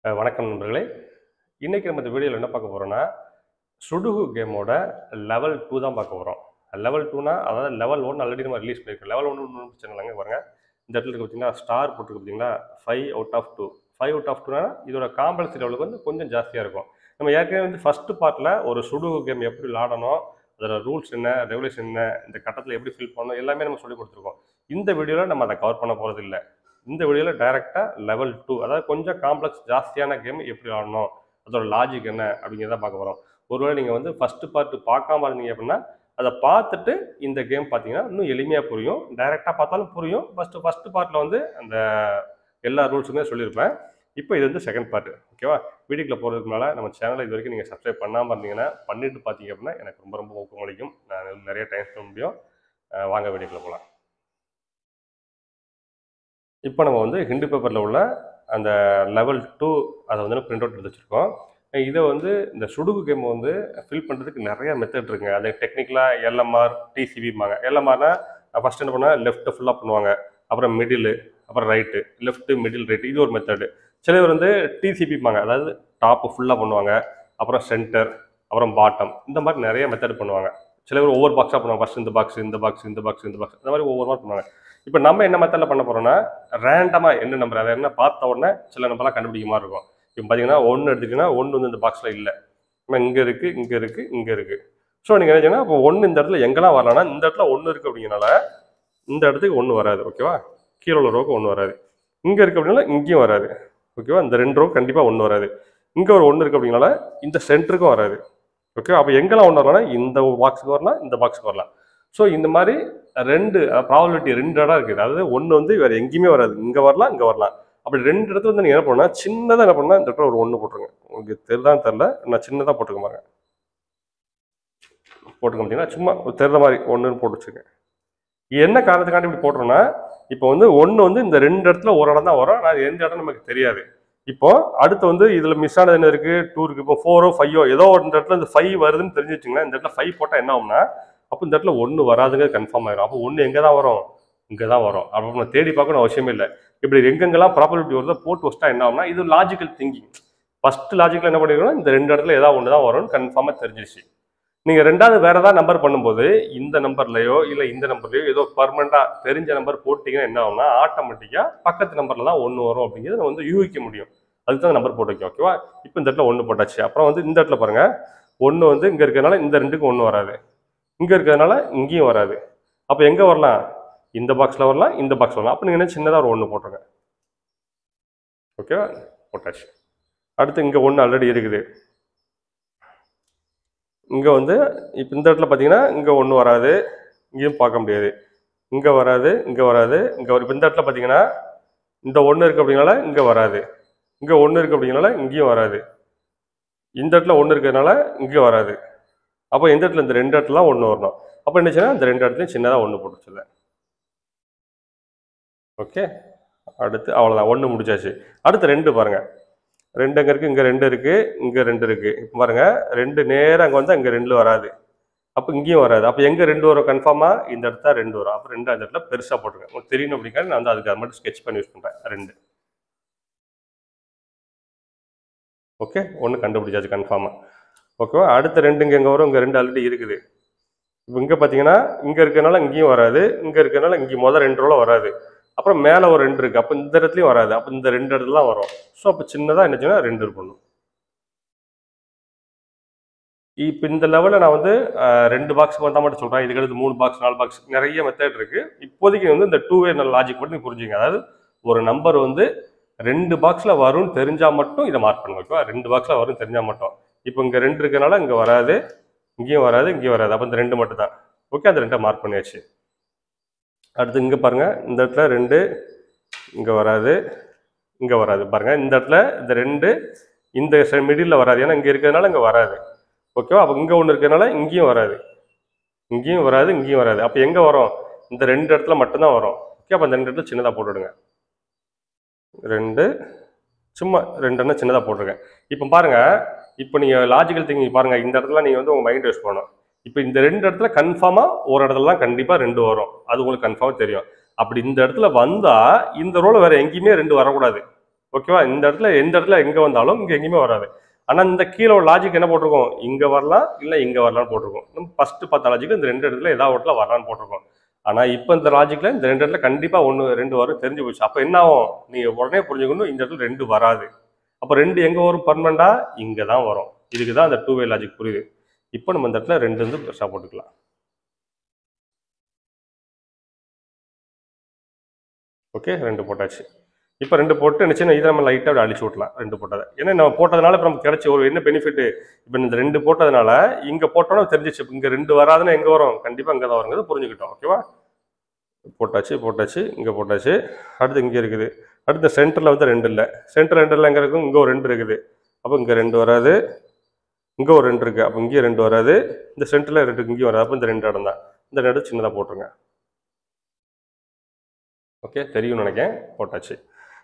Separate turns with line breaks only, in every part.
வணக்கம் நண்பர்களே. இன்னைக்கு நம்ம இந்த வீடியோவில் என்ன பார்க்க போகிறோம்னா, சுடுகு கேமோட லெவல் 2 தான் பார்க்க போகிறோம். லெவல் 2னா அதாவது லெவல் 1 ஆல்ரெடி நம்ம ரிலீஸ் பண்ணியிருக்கோம். லெவல் 1 ஒன்றும் பிரச்சனை இல்லைங்க. பாருங்க, இந்த இடத்துல இருக்கு பார்த்தீங்களா, ஸ்டார் போட்டுருக்கு பார்த்தீங்களா, 5 அவுட் ஆஃப் 2. 5 அவுட் ஆஃப் 2னா இதோட காம்ப்ளெக்ஸ் லெவலுக்கு வந்து கொஞ்சம் ஜாஸ்தியாக இருக்கும். நம்ம ஏற்கனவே வந்து ஃபர்ஸ்ட் பார்ட்டில் ஒரு சுடுகு கேம் எப்படி விளாடணும், அதோட ரூல்ஸ் என்ன, ரெகுலேஷன் என்ன, இந்த கட்டத்தில் எப்படி ஃபில் பண்ணணும் எல்லாமே நம்ம சொல்லி கொடுத்துருக்கோம். இந்த வீடியோவில் நம்ம அதை கவர் பண்ண போகிறது இல்லை. இந்த வீடியோவில் டைரெக்டாக லெவல் 2, அதாவது கொஞ்சம் காம்ப்ளெக்ஸ் ஜாஸ்தியான கேம் எப்படி ஆடணும், அதோட லாஜிக் என்ன அப்படிங்கிறத பார்க்க போகிறோம். ஒருவேளை நீங்கள் வந்து ஃபஸ்ட்டு பார்ட்டு பார்க்காம இருந்தீங்க அப்படின்னா அதை பார்த்துட்டு இந்த கேம் பார்த்தீங்கன்னா இன்னும் எளிமையாக புரியும். டைரெக்டாக பார்த்தாலும் புரியும். ஃபஸ்ட்டு பார்ட்டில் வந்து அந்த எல்லா ரூல்ஸுமே சொல்லியிருப்பேன். இப்போ இது வந்து செகண்ட் பார்ட்டு. ஓகேவா? வீடியோக்குள்ள போகிறதுக்கு முன்னால் நம்ம சேனலை இது வரைக்கும் நீங்கள் சப்ஸ்கிரைப் பண்ணாமல் இருந்தீங்கன்னா பண்ணிட்டு பார்த்தீங்க அப்படின்னா எனக்கு ரொம்ப ரொம்ப ஊக்கம் அளிக்கும். நான் நிறைய டைம் ஸ்பெண்ட் முடியும். வாங்க வீடியோக்குள்ள போகலாம். இப்போ நம்ம வந்து ஹிண்டு பேப்பரில் உள்ள அந்த லெவல் 2 அதை வந்து பிரிண்ட் அவுட் எடுத்து வச்சுருக்கோம். இதை வந்து இந்த சுடுகு கேம் வந்து ஃபில் பண்ணுறதுக்கு நிறைய மெத்தட் இருக்குங்க. அது டெக்னிக்கலாக எல்எம்ஆர், டிசிபிம்பாங்க. எல்எம்ஆர்னா ஃபஸ்ட் என்ன பண்ணால் லெஃப்ட்டு ஃபுல்லாக பண்ணுவாங்க, அப்புறம் மிடிலு, அப்புறம் ரைட்டு, லெஃப்ட்டு மிடில் ரைட்டு, இது ஒரு மெத்தடு. சில பேர் வந்து டிசிபிம்பாங்க, அதாவது டாப்பு ஃபுல்லாக பண்ணுவாங்க, அப்புறம் சென்டர், அப்புறம் பாட்டம், இந்த மாதிரி நிறைய மெத்தட் பண்ணுவாங்க. சில பேர் ஒவ்வொரு பாக்ஸாக பண்ணுவாங்க. ஃபஸ்ட் இந்த பாக்ஸ், இந்த பாக்ஸ், இந்த பாக்ஸ், இந்த பாக்ஸ், இந்த மாதிரி ஒவ்வொரு மாதிரி பண்ணுவாங்க. இப்போ நம்ம என்ன மெத்தடில் பண்ண போகிறோம்னா, ரேண்டமாக என்ன நம்பர் அதை என்ன பார்த்த உடனே சில நம்பர்லாம் கண்டுபிடிக்க மாதிரி இருக்கும். இப்போ பார்த்தீங்கன்னா 1 எடுத்துக்கிட்டிங்கன்னா 1 வந்து இந்த பாக்ஸில் இல்லை, ஆனால் இங்கே இருக்குது, இங்கே இருக்குது, இங்கே இருக்குது. ஸோ நீங்கள் நினைச்சீங்கன்னா இப்போ 1 இந்த இடத்துல எங்கெல்லாம் வரலாம்னா, இந்த இடத்துல 1 இருக்குது அப்படிங்கிறனால இந்த இடத்துக்கு 1 வராது. ஓகேவா? கீழே உள்ள ரோவுக்கு 1 வராது. இங்கே இருக்குது அப்படின்னால இங்கேயும் வராது. ஓகேவா? இந்த 2 ரோவுக்கு கண்டிப்பாக 1 வராது. இங்கே ஒரு 1 இருக்குது அப்படிங்கனால இந்த சென்டருக்கும் வராது. ஓகே, அப்போ எங்கெல்லாம் 1 வரலாம்னா இந்த பாக்ஸுக்கு வரலாம், இந்த பாக்ஸுக்கு வரலாம். ஸோ இந்த மாதிரி ப்ராபபிலிட்டி 2 இடம் இருக்குது. அதாவது 1 வந்து வேறு எங்கேயுமே வராது. இங்கே வரலாம், இங்கே வரலாம். அப்படி 2 இடத்துல வந்து நீங்கள் என்ன பண்ணால் சின்னதாக என்ன பண்ணால் இந்த இடத்துல ஒரு 1 போட்டுருங்க. உங்களுக்கு தெரிதான் தெரில, நான் சின்னதாக போட்டுக்க பாருங்க. போட்டுக்க பார்த்தீங்கன்னா சும்மா தெரிந்த மாதிரி 1ன்னு போட்டு வச்சுருக்கேன். என்ன காரணத்துக்காண்டி இப்படி போட்டுறோன்னா, இப்போ வந்து 1 வந்து இந்த 2 இடத்துல ஒரு இடம் தான் வரும். நான் எந்த இடம் நமக்கு தெரியாது. இப்போ அடுத்து வந்து இதில் மிஸ் ஆனது என்ன இருக்குது, 2 இருக்குது. இப்போ 4ஓ 5ஓ ஏதோ ஒரு இடத்துல இந்த 5 வருதுன்னு தெரிஞ்சு வச்சுங்களேன். இந்த இடத்துல 5 போட்டால் என்ன ஆகும்னா, அப்போ இந்த இடத்துல 1 வராதுங்கிறது கன்ஃபார்ம் ஆயிடும். அப்போ 1 எங்கே தான் வரும், இங்கே தான் வரும். அப்போ நம்ம தேடி பார்க்கணும் அவசியமே இல்லை. இப்படி எங்கெங்கெல்லாம் ப்ராபபிலிட்டி வருதோ போட்டு வச்சுட்டா என்ன ஆகும்னா, இது லாஜிக்கல் திங்கிங். ஃபர்ஸ்ட் லாஜிக்கில் என்ன பண்ணிருக்கோம்னா, இந்த 2 இடத்துல ஏதாவது 1 தான் வரும்னு கன்ஃபார்மாக தெரிஞ்சிருச்சு. நீங்கள் ரெண்டாவது வேறு ஏதாவது நம்பர் பண்ணும்போது இந்த நம்பர்லையோ இல்லை இந்த நம்பர்லையோ ஏதோ பர்மனெண்ட்டாக தெரிஞ்ச நம்பர் போட்டிங்கன்னா என்ன ஆகும்னா, ஆட்டோமேட்டிக்காக பக்கத்து நம்பரில் தான் 1 வரும் அப்படிங்கிறது நம்ம வந்து யூகிக்க முடியும். அதுக்கு தான் நம்பர் போட்டு வைக்கும். ஓகேவா? இப்போ இந்த இடத்துல 1 போட்டாச்சு. அப்புறம் வந்து இந்த இடத்துல பாருங்கள், 1 வந்து இங்கே இருக்கிறதுனால இந்த 2க்கு 1 வராது, இங்கே இருக்கிறதுனால இங்கேயும் வராது. அப்போ எங்கே வரலாம், இந்த பாக்ஸில் வரலாம், இந்த பாக்ஸ் வரலாம். அப்போ நீங்கள் என்ன சின்னதாக ஒரு 1 போட்டுருங்க. ஓகேவா? போட்டாச்சு. அடுத்து இங்கே 1 ஆல்ரெடி இருக்குது. இங்கே வந்து இப்போ இந்த இடத்துல பார்த்தீங்கன்னா இங்கே 1 வராது, இங்கேயும் பார்க்க முடியாது, இங்கே வராது, இங்கே வராது, இங்கே இப்போ இந்த இடத்துல பார்த்தீங்கன்னா இந்த 1 இருக்குது அப்படிங்கனால இங்கே வராது, இங்கே 1 இருக்குது அப்படிங்கனால இங்கேயும் வராது, இந்த இடத்துல 1 இருக்கிறதுனால இங்கேயும் வராது. அப்போ இந்த இடத்துல இந்த 2 இடத்துல 1 வரணும். அப்போ என்னச்சுன்னா இந்த 2 இடத்துலையும் சின்னதாக 1 போட்டு வச்சுருந்தேன். ஓகே, அடுத்து அவ்வளோதான், 1 முடிச்சாச்சு. அடுத்து 2 பாருங்கள். 2 அங்கே இருக்குது, இங்கே 2 இருக்குது, இங்கே 2 இருக்குது. இப்போ பாருங்கள், 2 நேராக அங்கே வந்தால் இங்கே 2 வராது, அப்போ இங்கேயும் வராது. அப்போ எங்கே 2 வரும் கன்ஃபார்மாக, இந்த இடத்துல 2 வரும். அப்போ 2 அந்த இடத்துல பெருசாக போட்டுருக்கேன். உங்களுக்கு தெரியணும் அப்படிங்கிறது நான் வந்து அதுக்கு அது மட்டும் ஸ்கெட்ச் பண்ணி யூஸ் பண்ணுறேன். 2 ஓகே, 1 கண்டுபிடிச்சாச்சு கன்ஃபார்மாக. ஓகேவா? அடுத்த 2 இங்கே எங்கே வரும், இங்கே 2 ஆல்ரெடி இருக்குது. இப்போ இங்கே பார்த்தீங்கன்னா இங்கே இருக்கிறதுனால இங்கேயும் வராது, இங்கே இருக்கிறதுனால இங்கே மொதல் 2 ரோவில் வராது. அப்புறம் மேலே ஒரு 2 இருக்குது, அப்போ இந்த இடத்துலையும் வராது. அப்போ இந்த 2 இடத்துல தான் வரும். ஸோ அப்போ சின்னதாக என்னச்சுன்னா 2 இருக்கணும். இப்போ இந்த லெவலில் நான் வந்து 2 பாக்ஸ் வந்தால் மட்டும் சொல்கிறேன். இதுக்கு அடுத்து 3 பாக்ஸ், 4 பாக்ஸ், நிறைய மெத்தட் இருக்குது. இப்போதைக்கு வந்து இந்த 2-வே லாஜிக் மட்டும் நீங்கள் புரிஞ்சுங்க. அதாவது ஒரு நம்பர் வந்து 2 பாக்ஸில் வரும்னு தெரிஞ்சால் மட்டும் இதை மார்க் பண்ணுங்க. ஓகேவா? 2 பாக்ஸில் வரும்னு தெரிஞ்சால் மட்டும். இப்போ இங்கே 2 இருக்கிறனால இங்கே வராது, இங்கேயும் வராது, இங்கேயும் வராது. அப்போ இந்த 2 மட்டும் தான். ஓகே, அந்த 2 மார்க் பண்ணியாச்சு. அடுத்து இங்கே பாருங்கள், இந்த இடத்துல 2 இங்கே வராது, இங்கே வராது. பாருங்கள், இந்த இடத்துல இந்த 2 இந்த மிடில் வராது, ஏன்னா இங்கே இருக்கிறதுனால இங்கே வராது. ஓகேவா? அப்போ இங்கே 1 இருக்கிறதுனால இங்கேயும் வராது, இங்கேயும் வராது, இங்கேயும் வராது. அப்போ எங்கே வரும், இந்த 2 இடத்துல மட்டும்தான் வரும். ஓகே, அப்போ அந்த 2 இடத்துல சின்னதாக போட்டுவிடுங்க. 2 சும்மா 2 சின்னதாக போட்டிருக்கேன். இப்போ பாருங்கள், இப்போ நீங்கள் லாஜிக்கல் திங்கிங் பாருங்கள், இந்த இடத்துல நீங்கள் வந்து உங்கள் மைண்ட் யூஸ் பண்ணணும். இப்போ இந்த 2 இடத்துல கன்ஃபார்மாக ஒரு இடத்துல தான் கண்டிப்பாக 2 வரும். அது உங்களுக்கு கன்ஃபார்மாக தெரியும். அப்படி இந்த இடத்துல வந்தால் இந்த ரோல வேறு எங்கேயுமே 2 வரக்கூடாது. ஓகேவா? இந்த இடத்துல எந்த இடத்துல எங்கே வந்தாலும் இங்கே எங்கேயுமே வராது. ஆனால் இந்த கீழே ஒரு லாஜிக் என்ன போட்டிருக்கோம், இங்கே வரலாம் இல்லை இங்கே வரலான்னு போட்டிருக்கோம். நம்ம ஃபஸ்ட்டு பார்த்த லாஜிக்கு இந்த 2 இடத்துல ஏதாவது இடத்துல வரலான்னு போட்டிருக்கோம். ஆனால் இப்போ இந்த லாஜிக்கில் இந்த 2 இடத்துல கண்டிப்பாக 1 2 வரும் தெரிஞ்சு போச்சு. அப்போ என்ன ஆகும், நீங்கள் உடனே புரிஞ்சுக்கணும், இந்த இடத்துல 2 வராது. அப்போ 2 எங்கே வரும் பர்மனெண்ட்டாக, இங்கே தான் வரும். இதுக்கு தான் அந்த 2 வே லாஜிக் புரியுது. இப்போ நம்ம இந்த இடத்துல 2 வந்து பெருசாக போட்டுக்கலாம். ஓகே, 2 போட்டாச்சு. இப்போ 2 போட்டு நினச்சின்னா இதை நம்ம லைட்டாக அப்படி அழிச்சு விட்டலாம் 2 போட்டதை. ஏன்னா நம்ம போட்டதுனால இப்போ நமக்கு கிடைச்ச ஒரு என்ன பெனிஃபிட், இப்போ இந்த 2 போட்டதுனால இங்கே போட்டோன்னா தெரிஞ்சிச்சு. இங்கே 2 வராதுன்னா எங்கே வரும், கண்டிப்பாக இங்கே தான் வருங்கிறது புரிஞ்சுக்கிட்டோம். ஓகேவா? போட்டாச்சு, இங்கே போட்டாச்சு. அடுத்து இங்கே இருக்குது. அடுத்த சென்டரில் வந்து 2 இல்லை. சென்டர் 2 எங்கே இருக்கும், இங்கே ஒரு 2 இருக்குது. அப்போ இங்கே 2 வராது, இங்கே ஒரு 2 இருக்குது. அப்போ இங்கேயும் 2 வராது, இந்த சென்டரில் 2 இங்கேயும் வராது. அப்போ இந்த 2 இடம் தான். இந்த இடம் சின்னதாக போட்டுருங்க. ஓகே, தெரியும்னு நினைக்கிறேன். போட்டாச்சு.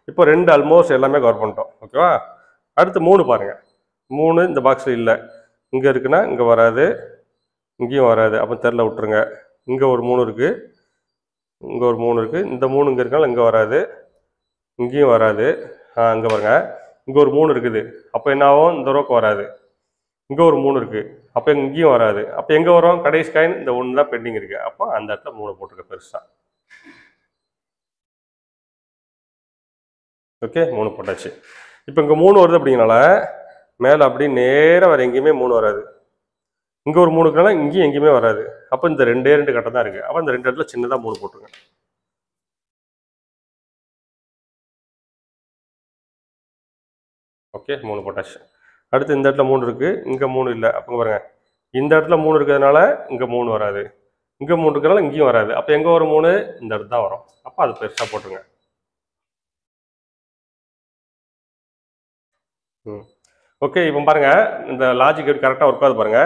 இப்போ 2 ஆல்மோஸ்ட் எல்லாமே கவர் பண்ணிட்டோம். ஓகேவா? அடுத்து 3 பாருங்கள். 3 இந்த பாக்ஸில் இல்லை. இங்கே இருக்குன்னா இங்கே வராது, இங்கேயும் வராது. அப்போ தெரில விட்டுருங்க. இங்கே ஒரு 3 இருக்குது, இங்கே ஒரு 3 இருக்குது. இந்த 3 இங்கே இருக்கனால இங்கே வராது, இங்கேயும் வராது. இங்கே பாருங்க, இங்கே ஒரு 3 இருக்குது. அப்போ என்ன ஆகும், இந்த ரோக்கு வராது. இங்கே ஒரு 3 இருக்குது. அப்போ இங்கேயும் வராது. அப்போ எங்கே வரும், கடைசி காயின் இந்த 1 தான் பெண்டிங் இருக்குது. அப்போ அந்த இடத்துல 3 போட்டிருக்க பெருசாக. ஓகே, 3 போட்டாச்சு. இப்போ இங்கே 3 வருது அப்படிங்கனால மேலே அப்படி நேராக வேறு எங்கேயுமே 3 வராது. இங்கே ஒரு 3 இருக்கிறனால இங்கேயும் எங்கேயுமே வராது. அப்போ இந்த 2 கட்டம் தான் இருக்குது. அப்போ இந்த 2 இடத்துல சின்னதாக 3 போட்டுருங்க. ஓகே, 3 போட்டாச்சு. அடுத்து இந்த இடத்துல 3 இருக்குது, இங்கே 3 இல்லை. அப்போ பாருங்கள், இந்த இடத்துல 3 இருக்கிறதுனால இங்கே 3 வராது, இங்கே 3 இருக்கிறனால இங்கேயும் வராது. அப்போ எங்கே வரும் 3, இந்த இடத்து தான் வரும். அப்போ அது பெருசாக போட்டுருங்க. ஓகே, இப்போ பாருங்க, இந்த லாஜிக் கரெக்டாக ஒர்க் ஆகுது பாருங்க.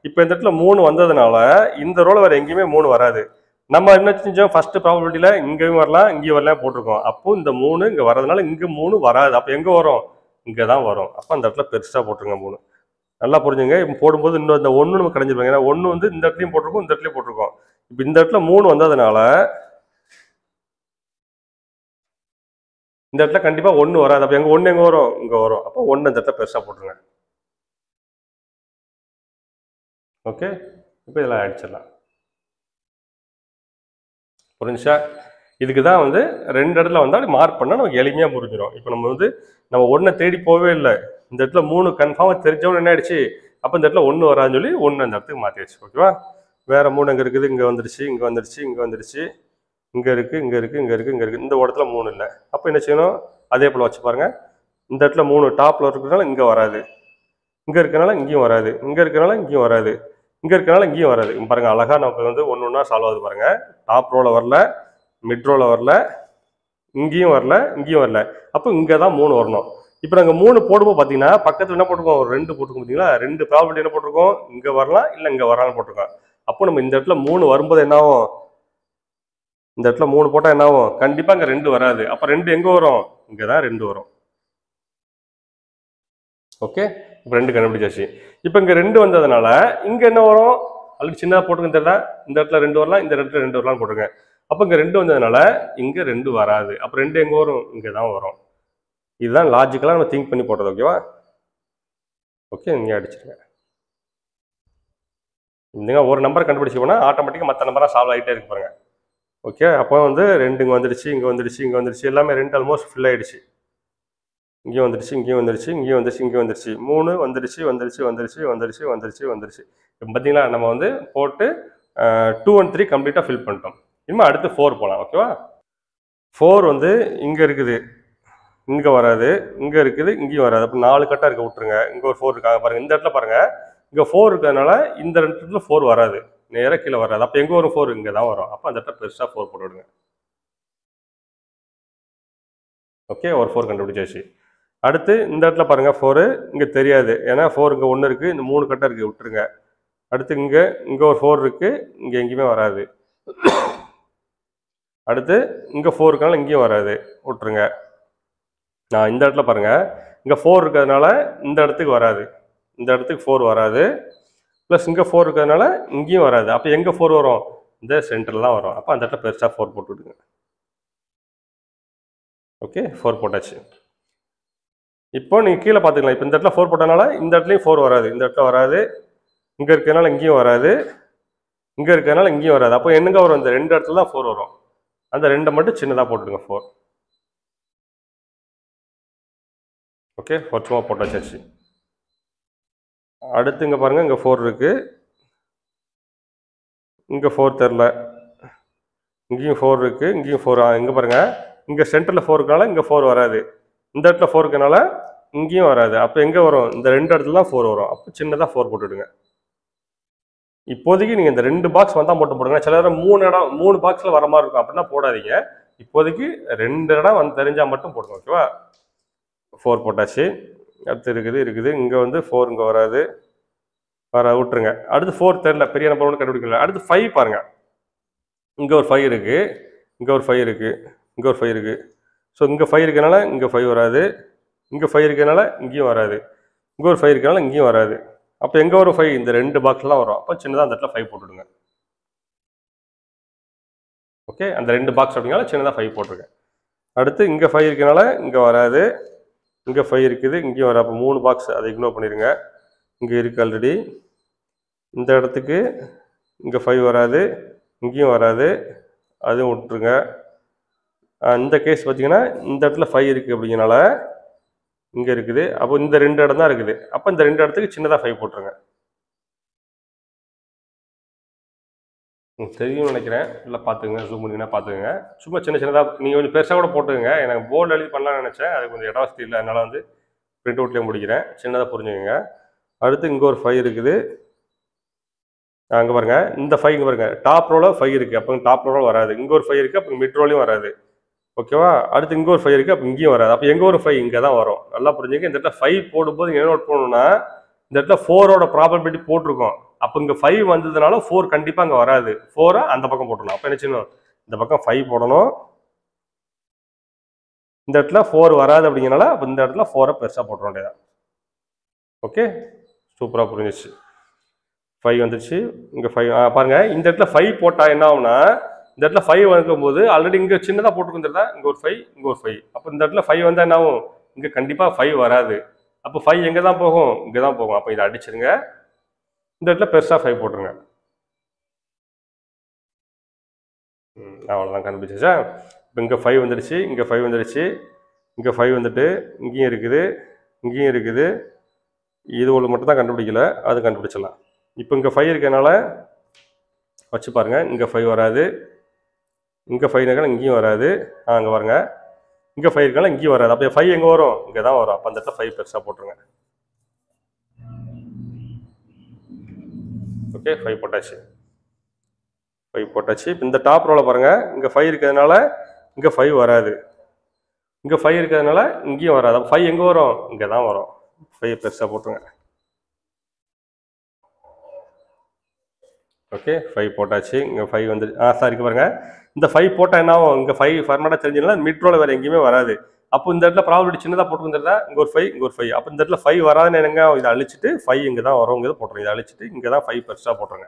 இப்போ இந்த இடத்துல 3 வந்ததுனால இந்த ரோல வேறு எங்கேயுமே 3 வராது. நம்ம என்ன செஞ்சோம், ஃபர்ஸ்ட் ப்ராபபிலிட்டியில் இங்கேயும் வரலாம் இங்கேயும் வரலாம் போட்டிருக்கோம். அப்போ இந்த 3 இங்கே வரதுனால இங்கே 3 வராது. அப்போ எங்கே வரும், இங்கே தான் வரும். அப்போ அந்த இடத்துல பெருசாக போட்டுருங்க 3. நல்லா புரிஞ்சுங்க. இப்போ போடும்போது இன்னும் இந்த 1 நம்ம கடைஞ்சிருப்பாங்க. ஏன்னா 1 வந்து இந்த இடத்துலையும் போட்டிருக்கோம், இந்த இடத்துலையும் போட்டிருக்கோம். இப்போ இந்த இடத்துல 3 வந்ததுனால இந்த இடத்துல கண்டிப்பாக 1 வராது. அப்போ எங்கே 1 எங்கே வரும், இங்கே வரும். அப்போ 1 இந்த இடத்துல பெருசாக போட்டுருங்க. ஓகே, இப்போ இதெல்லாம் அடிச்சிடலாம். புரிஞ்சுச்சா? இதுக்கு தான் வந்து 2 இடத்துல வந்தால் மார்க் பண்ணால் நமக்கு எளிமையாக புரிஞ்சிடும். இப்போ நம்ம வந்து நம்ம 1 தேடி போகவே இல்லை. இந்த இடத்துல 3 கன்ஃபார்மாக தெரிஞ்சவொன்னு என்ன ஆயிடுச்சு, அப்போ இந்த இடத்துல 1 வராதுன்னு சொல்லி 1 அந்த இடத்துக்கு மாற்றிடுச்சு. ஓகேவா? வேறு 3 எங்கே இருக்குது, இங்கே வந்துடுச்சு, இங்கே வந்துடுச்சு, இங்கே வந்துடுச்சு, இங்கே இருக்குது, இங்கே இருக்குது, இங்கே இருக்குது, இங்கே இருக்குது. இந்த இடத்துல 3 இல்லை. அப்போ என்ன செய்யணும், அதே போல் வச்சு பாருங்கள். இந்த இடத்துல 3 டாப்பில் இருக்கிறதுனால இங்கே வராது, இங்கே இருக்கிறனால இங்கேயும் வராது, இங்கே இருக்கிறனால இங்கேயும் வராது, இங்கே இருக்கிறனால இங்கேயும் வராது. பாருங்கள், அழகாக நமக்கு வந்து ஒன்று ஒன்றா சால்வ் ஆகுது பாருங்கள். டாப் ரோவில் வரல, மிட் ரோவில் வரல, இங்கேயும் வரல, இங்கேயும் வரல. அப்போ இங்கே தான் 3 வரணும். இப்போ நாங்கள் 3 போடும்போது பார்த்தீங்கன்னா பக்கத்தில் என்ன போட்டிருக்கோம், ஒரு 2 போட்டிருக்கோம். பார்த்தீங்களா, 2 ப்ராபபிலிட்டி என்ன போட்டிருக்கோம், இங்கே வரலாம் இல்லை இங்கே வரலாம்னு போட்டிருக்கோம். அப்போ நம்ம இந்த இடத்துல 3 வரும்போது என்ன ஆகும், இந்த இடத்துல 3 போட்டால் என்ன ஆகும், கண்டிப்பாக இங்கே 2 வராது. அப்போ 2 எங்கே வரும், இங்கே தான் 2 வரும். ஓகே, இப்போ 2 கண்டுபிடிச்சாச்சு. இப்போ இங்கே 2 வந்ததுனால இங்கே என்ன வரும், ஆல்ரெடி சின்னதாக போட்டுருங்க தெரியல. இந்த இடத்துல 2 வரலாம், இந்த இடத்துல 2 வரலாம்னு போட்டுருங்க. அப்போ இங்கே 2 வந்ததுனால இங்கே 2 வராது. அப்போ 2 எங்கே வரும், இங்கே தான் வரும். இதுதான் லாஜிக்கலாக நம்ம திங்க் பண்ணி போட்டது. ஓகேவா? ஓகே, இங்கே அடிச்சிருங்க. நீங்கள் ஒரு நம்பர் கண்டுபிடிச்சி போனால் ஆட்டோமேட்டிக்காக மற்ற நம்பராக சால்வ் ஆகிட்டே இருக்கு பாருங்க. ஓகே, அப்போ வந்து 2 இங்கே வந்துடுச்சு, இங்கே வந்துடுச்சு, இங்கே வந்துடுச்சு, எல்லாமே 2 ஆல்மோஸ்ட் ஃபில் ஆகிடுச்சு. இங்கேயும் வந்துடுச்சு, இங்கேயும் வந்துடுச்சு, இங்கேயும் வந்துடுச்சு, இங்கேயும் வந்துடுச்சு. 3 வந்துடுச்சு, வந்துடுச்சு, வந்துடுச்சு, வந்துடுச்சு, வந்துடுச்சு, வந்துடுச்சு. இப்போ பார்த்தீங்களா, நம்ம வந்து போட்டு 2 and 3 கம்ப்ளீட்டாக ஃபில் பண்ணிட்டோம். இனிமேல் அடுத்து 4 போகலாம். ஓகேவா? 4 வந்து இங்கே இருக்குது, இங்கே வராது, இங்கே இருக்குது, இங்கேயும் வராது. அப்போ 4 கட்டாக இருக்க விட்டுருங்க. இங்கே ஒரு 4 இருக்காங்க பாருங்கள். இந்த இடத்துல பாருங்கள், இங்கே 4 இருக்கிறதுனால இந்த 2 இடத்துல 4 வராது, நேராக கீழே வராது. அப்போ எங்கே வரும், 4 இங்கே தான் வரும். அப்போ அந்த இடத்துல பெருசாக 4 போட்டு விடுங்க. ஓகே, ஒரு 4 கண்டுபிடிச்சாச்சு. அடுத்து இந்த இடத்துல பாருங்கள், 4 இங்கே தெரியாது, ஏன்னா 4 இங்கே 1 இருக்குது, இந்த 3 கட்டாக இருக்குது, விட்டுருங்க. அடுத்து இங்கே ஒரு 4 இருக்குது, இங்கே எங்கேயுமே வராது. அடுத்து இங்கே 4 இருக்கனால இங்கேயும் வராது, விட்டுருங்க. இந்த இடத்துல பாருங்கள், இங்கே 4 இருக்கிறதுனால இந்த இடத்துக்கு வராது, இந்த இடத்துக்கு 4 வராது. ப்ளஸ் இங்கே 4 இருக்கிறதுனால இங்கேயும் வராது. அப்போ எங்கே 4 வரும், இந்த சென்டரில் தான் வரும். அப்போ அந்த இடத்துல பெருசாக 4 போட்டு விடுங்க. ஓகே, 4 போட்டாச்சு. இப்போ நீங்கள் கீழே பார்த்துக்கலாம். இப்போ இந்த இடத்துல 4 போட்டனால இந்த இடத்துலையும் 4 வராது, இந்த இடத்துல வராது, இங்கே இருக்கிறதுனால இங்கேயும் வராது, இங்கே இருக்கிறதுனால இங்கேயும் வராது. அப்போ என்னங்க வரும்? இந்த 2 இடத்துல தான் 4 வரும். அந்த 2 மட்டும் சின்னதாக போட்டுடுங்க 4. ஓகே, 4 சும்மா போட்டு வச்சாச்சு. அடுத்து இங்கே பாருங்கள், இங்கே 4 இருக்குது, இங்கே 4 தெரில, இங்கேயும் 4 இருக்குது, இங்கேயும் 4. இங்கே பாருங்கள், இங்கே சென்டரில் 4 இருக்கனால இங்கே 4 வராது, இந்த இடத்துல 4 இருக்கனால இங்கேயும் வராது. அப்போ எங்கே வரும்? இந்த 2 இடத்துல தான் 4 வரும். அப்போ சின்னதாக 4 போட்டுவிடுங்க. இப்போதைக்கு நீங்கள் இந்த 2 பாக்ஸ் வந்தால் மட்டும் போடுங்க. சில நேரம் 3 பாக்ஸில் வர மாதிரி இருக்கும், அப்படின்னா போடாதீங்க. இப்போதைக்கு 2 இடம் வந்து தெரிஞ்சால் மட்டும் போடுங்க. ஓகேவா? 4 போட்டாச்சு. அடுத்து இருக்குது இங்கே வந்து 4 இங்கே வராது, விட்டுருங்க. அடுத்து 4 தெரில, பெரிய நம்பர் ஒன்று கண்டுபிடிக்கல. அடுத்து 5 பாருங்கள், இங்கே ஒரு 5 இருக்குது, இங்கே ஒரு 5 இருக்குது, இங்கே ஒரு 5 இருக்குது. ஸோ இங்கே 5 இருக்கனால இங்கே 5 வராது, இங்கே 5 இருக்கனால இங்கேயும் வராது, இங்கே ஒரு 5 இருக்கனால இங்கேயும் வராது. அப்போ எங்கே வரும் 5? இந்த 2 பாக்ஸ்லாம் வரும். அப்போ சின்னதாக அந்த இடத்துல 5 போட்டுவிடுங்க. ஓகே, அந்த 2 பாக்ஸ் அப்படிங்கனால சின்னதாக 5 போட்டுருங்க. அடுத்து இங்கே 5 இருக்கனால இங்கே வராது, இங்கே 5 இருக்குது, இங்கேயும் வராது. அப்போ 3 பாக்ஸ், அதை இக்னோர் பண்ணிடுங்க. இங்கே இருக்குது ஆல்ரெடி. இந்த இடத்துக்கு இங்கே 5 வராது, இங்கேயும் வராது, அதுவும் விட்டுருங்க. இந்த கேஸ் பார்த்தீங்கன்னா இந்த இடத்துல 5 இருக்குது அப்படிங்கனால இங்கே இருக்குது. அப்போ இந்த 2 இடம் தான் இருக்குது. அப்போ இந்த 2 இடத்துக்கு சின்னதாக 5 போட்டுருங்க. தெரியும்னு நினைக்கிறேன். இல்லை பார்த்துங்க, ஜூம் பண்ணிங்கன்னா பார்த்துங்க. சும்மா சின்னதாக நீங்கள் கொஞ்சம் பெருசாக கூட போட்டுக்கோங்க. எனக்கு போர்டு எழுதி பண்ணலாம்னு நினச்சேன், அது கொஞ்சம் இட வசதி இல்லை, அதனால் வந்து பிரிண்ட் அவுட்லேயே முடிக்கிறேன். சின்னதாக புரிஞ்சுக்கோங்க. அடுத்து இங்கே ஒரு 5 இருக்குது, அங்கே பாருங்கள், இந்த 5 இங்கே பாருங்கள், டாப் ரோவில் 5 இருக்குது, அப்போ டாப் ரோவில் வராது. இங்கே ஒரு 5 இருக்குது, அப்போ மிட் ரோலையும் வராது. ஓகேவா? அடுத்து இங்கே ஒரு 5 இருக்குது, அப்போ இங்கேயும் வராது. அப்போ எங்கே ஒரு 5? இங்கே தான் வரும். நல்லா புரிஞ்சுங்க. இந்த இடத்துல 5 போடும்போது என்ன நோட் பண்ணணும்னா, இந்த இடத்துல 4ஓட ப்ராபபிலிட்டி போட்டிருக்கோம். அப்போ இங்கே 5 வந்ததுனால 4 கண்டிப்பாக அங்கே வராது. 4 அந்த பக்கம் போட்டணும். அப்போ என்ன செய்யணும்? இந்த பக்கம் 5 போடணும். இந்த இடத்துல 4 வராது அப்படிங்கிறனால அப்போ இந்த இடத்துல 4 பெருசாக போட்டுற வேண்டியதான். ஓகே, சூப்பராக புரிஞ்சிச்சு. 5 வந்துச்சு, இங்கே 5 பாருங்கள். இந்த இடத்துல 5 போட்டால் என்ன ஆகும்னா, இந்த இடத்துல 5 வைக்கும்போது ஆல்ரெடி இங்கே சின்னதாக போட்டுருக்குறதா, இங்கே ஒரு 5, இங்கே ஒரு 5. அப்போ இந்த இடத்துல 5 வந்தால் என்ன ஆகும்? இங்கே கண்டிப்பாக 5 வராது. அப்போ 5 எங்கே தான் போகும்? இங்கே தான் போகும். அப்போ இதை அடிச்சிருங்க. இந்த இடத்துல பெருசாக 5 போட்டுருங்க. அவ்வளோதான், கண்டுபிடிச்சா. இப்போ இங்கே 5 வந்துடுச்சு, இங்கே 5 வந்துடுச்சு, இங்கே 5 வந்துட்டு இங்கேயும் இருக்குது, இங்கேயும் இருக்குது. இது ஒன்று மட்டும் தான் கண்டுபிடிக்கல, அது கண்டுபிடிச்சிடலாம். இப்போ இங்கே 5 இருக்கனால வச்சு பாருங்கள், இங்கே 5 வராது, இங்கே 5 இருக்கனால இங்கேயும் வராது. அங்கே பாருங்க, இங்கே 5 இருக்கனால இங்கேயும் வராது. அப்போ 5 எங்கே வரும்? இங்கே தான் வரும். அப்போ அந்த இடத்துல 5 பெருசாக போட்டுருங்க. ஓகே, 5 போட்டாச்சு. 5 போட்டாச்சு. இப்போ இந்த டாப் ரோவில் பாருங்கள், இங்கே 5 இருக்கிறதுனால இங்கே 5 வராது, இங்கே 5 இருக்கிறதுனால இங்கேயும் வராது. அப்போ 5 எங்கே வரும்? இங்கே தான் வரும். 5 பெருசாக போட்டுருங்க. ஓகே, 5 போட்டாச்சு. இங்கே 5 வந்து சாரி பாருங்கள், இந்த 5 போட்டால் என்ன ஆகும்? இங்கே 5 ஃபர்மேட்டாக தெரிஞ்சுன்னா மிட் ரோவில் வேறு எங்கேயுமே வராது. அப்போ இந்த இடத்துல ப்ராபபிலிட்டி சின்னதாக போட்டுருந்தா இங்கே ஒரு 5, இங்கே ஒரு 5. அப்போ இந்த இடத்துல 5 வராதுன்னு என்னங்க? இதை அழிச்சிட்டு 5 இங்கே தான் வருங்கிறது போட்டுருங்க. இதை அழிச்சிட்டு இங்கே தான் 5 பெருசாக போட்டுருங்க.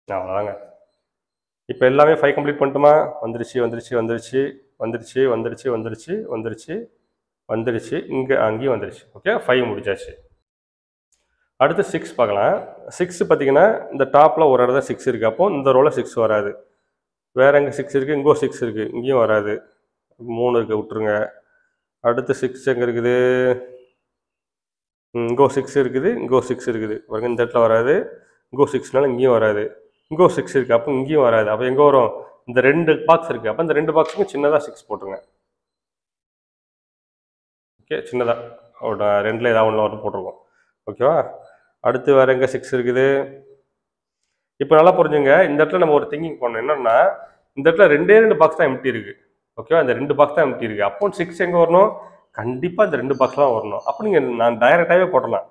அவ்வளோதாங்க. இப்போ எல்லாமே 5 கம்ப்ளீட் பண்ணிட்டுமா? வந்துருச்சு வந்துருச்சு வந்துருச்சு வந்துருச்சு வந்துருச்சு வந்துருச்சு வந்துருச்சு வந்துருச்சு, இங்கே அங்கேயும் வந்துருச்சு. ஓகே, 5 முடிச்சாச்சு. அடுத்து 6 பார்க்கலாம். 6 பார்த்தீங்கன்னா இந்த டாப்பில் ஒரு இடத்துல 6 இருக்குது. அப்போ இந்த ரோவில் 6 வராது. வேறு எங்கே 6 இருக்குது? இங்கே 6 இருக்குது, இங்கேயும் வராது. 3 இருக்குது, விட்டுருங்க. அடுத்து 6 எங்கே இருக்குது? இங்கே 6 இருக்குது, இங்கே 6 இருக்குது. பாருங்க, இந்த இடத்துல வராது. இங்கே 6னால இங்கேயும் வராது. இங்கே 6 இருக்குது, அப்போ இங்கேயும் வராது. அப்போ எங்கே வரும்? இந்த 2 பாக்ஸ் இருக்குது. அப்போ இந்த 2 பாக்ஸுக்கும் சின்னதாக 6 போட்டுருங்க. ஓகே, சின்னதாக ஒரு 2ல் ஏதாவது ஒன்று வந்து போட்டிருக்கோம். ஓகேவா? அடுத்து வேறு எங்கே 6 இருக்குது? இப்போ நல்லா புரிஞ்சுங்க. இந்த இடத்துல நம்ம ஒரு திங்கிங் பண்ணணும். என்னென்னா, இந்த இடத்துல 2 பாக்ஸ் தான் எம்டி இருக்குது. ஓகேவா? இந்த 2 பாக்ஸ் தான் எம்டி இருக்குது. அப்போ 6 எங்கே வரணும்? கண்டிப்பாக இந்த 2 பாக்ஸ் தான் வரணும். அப்போ நீங்கள் நான் டைரெக்டாகவே போட்டலாம்.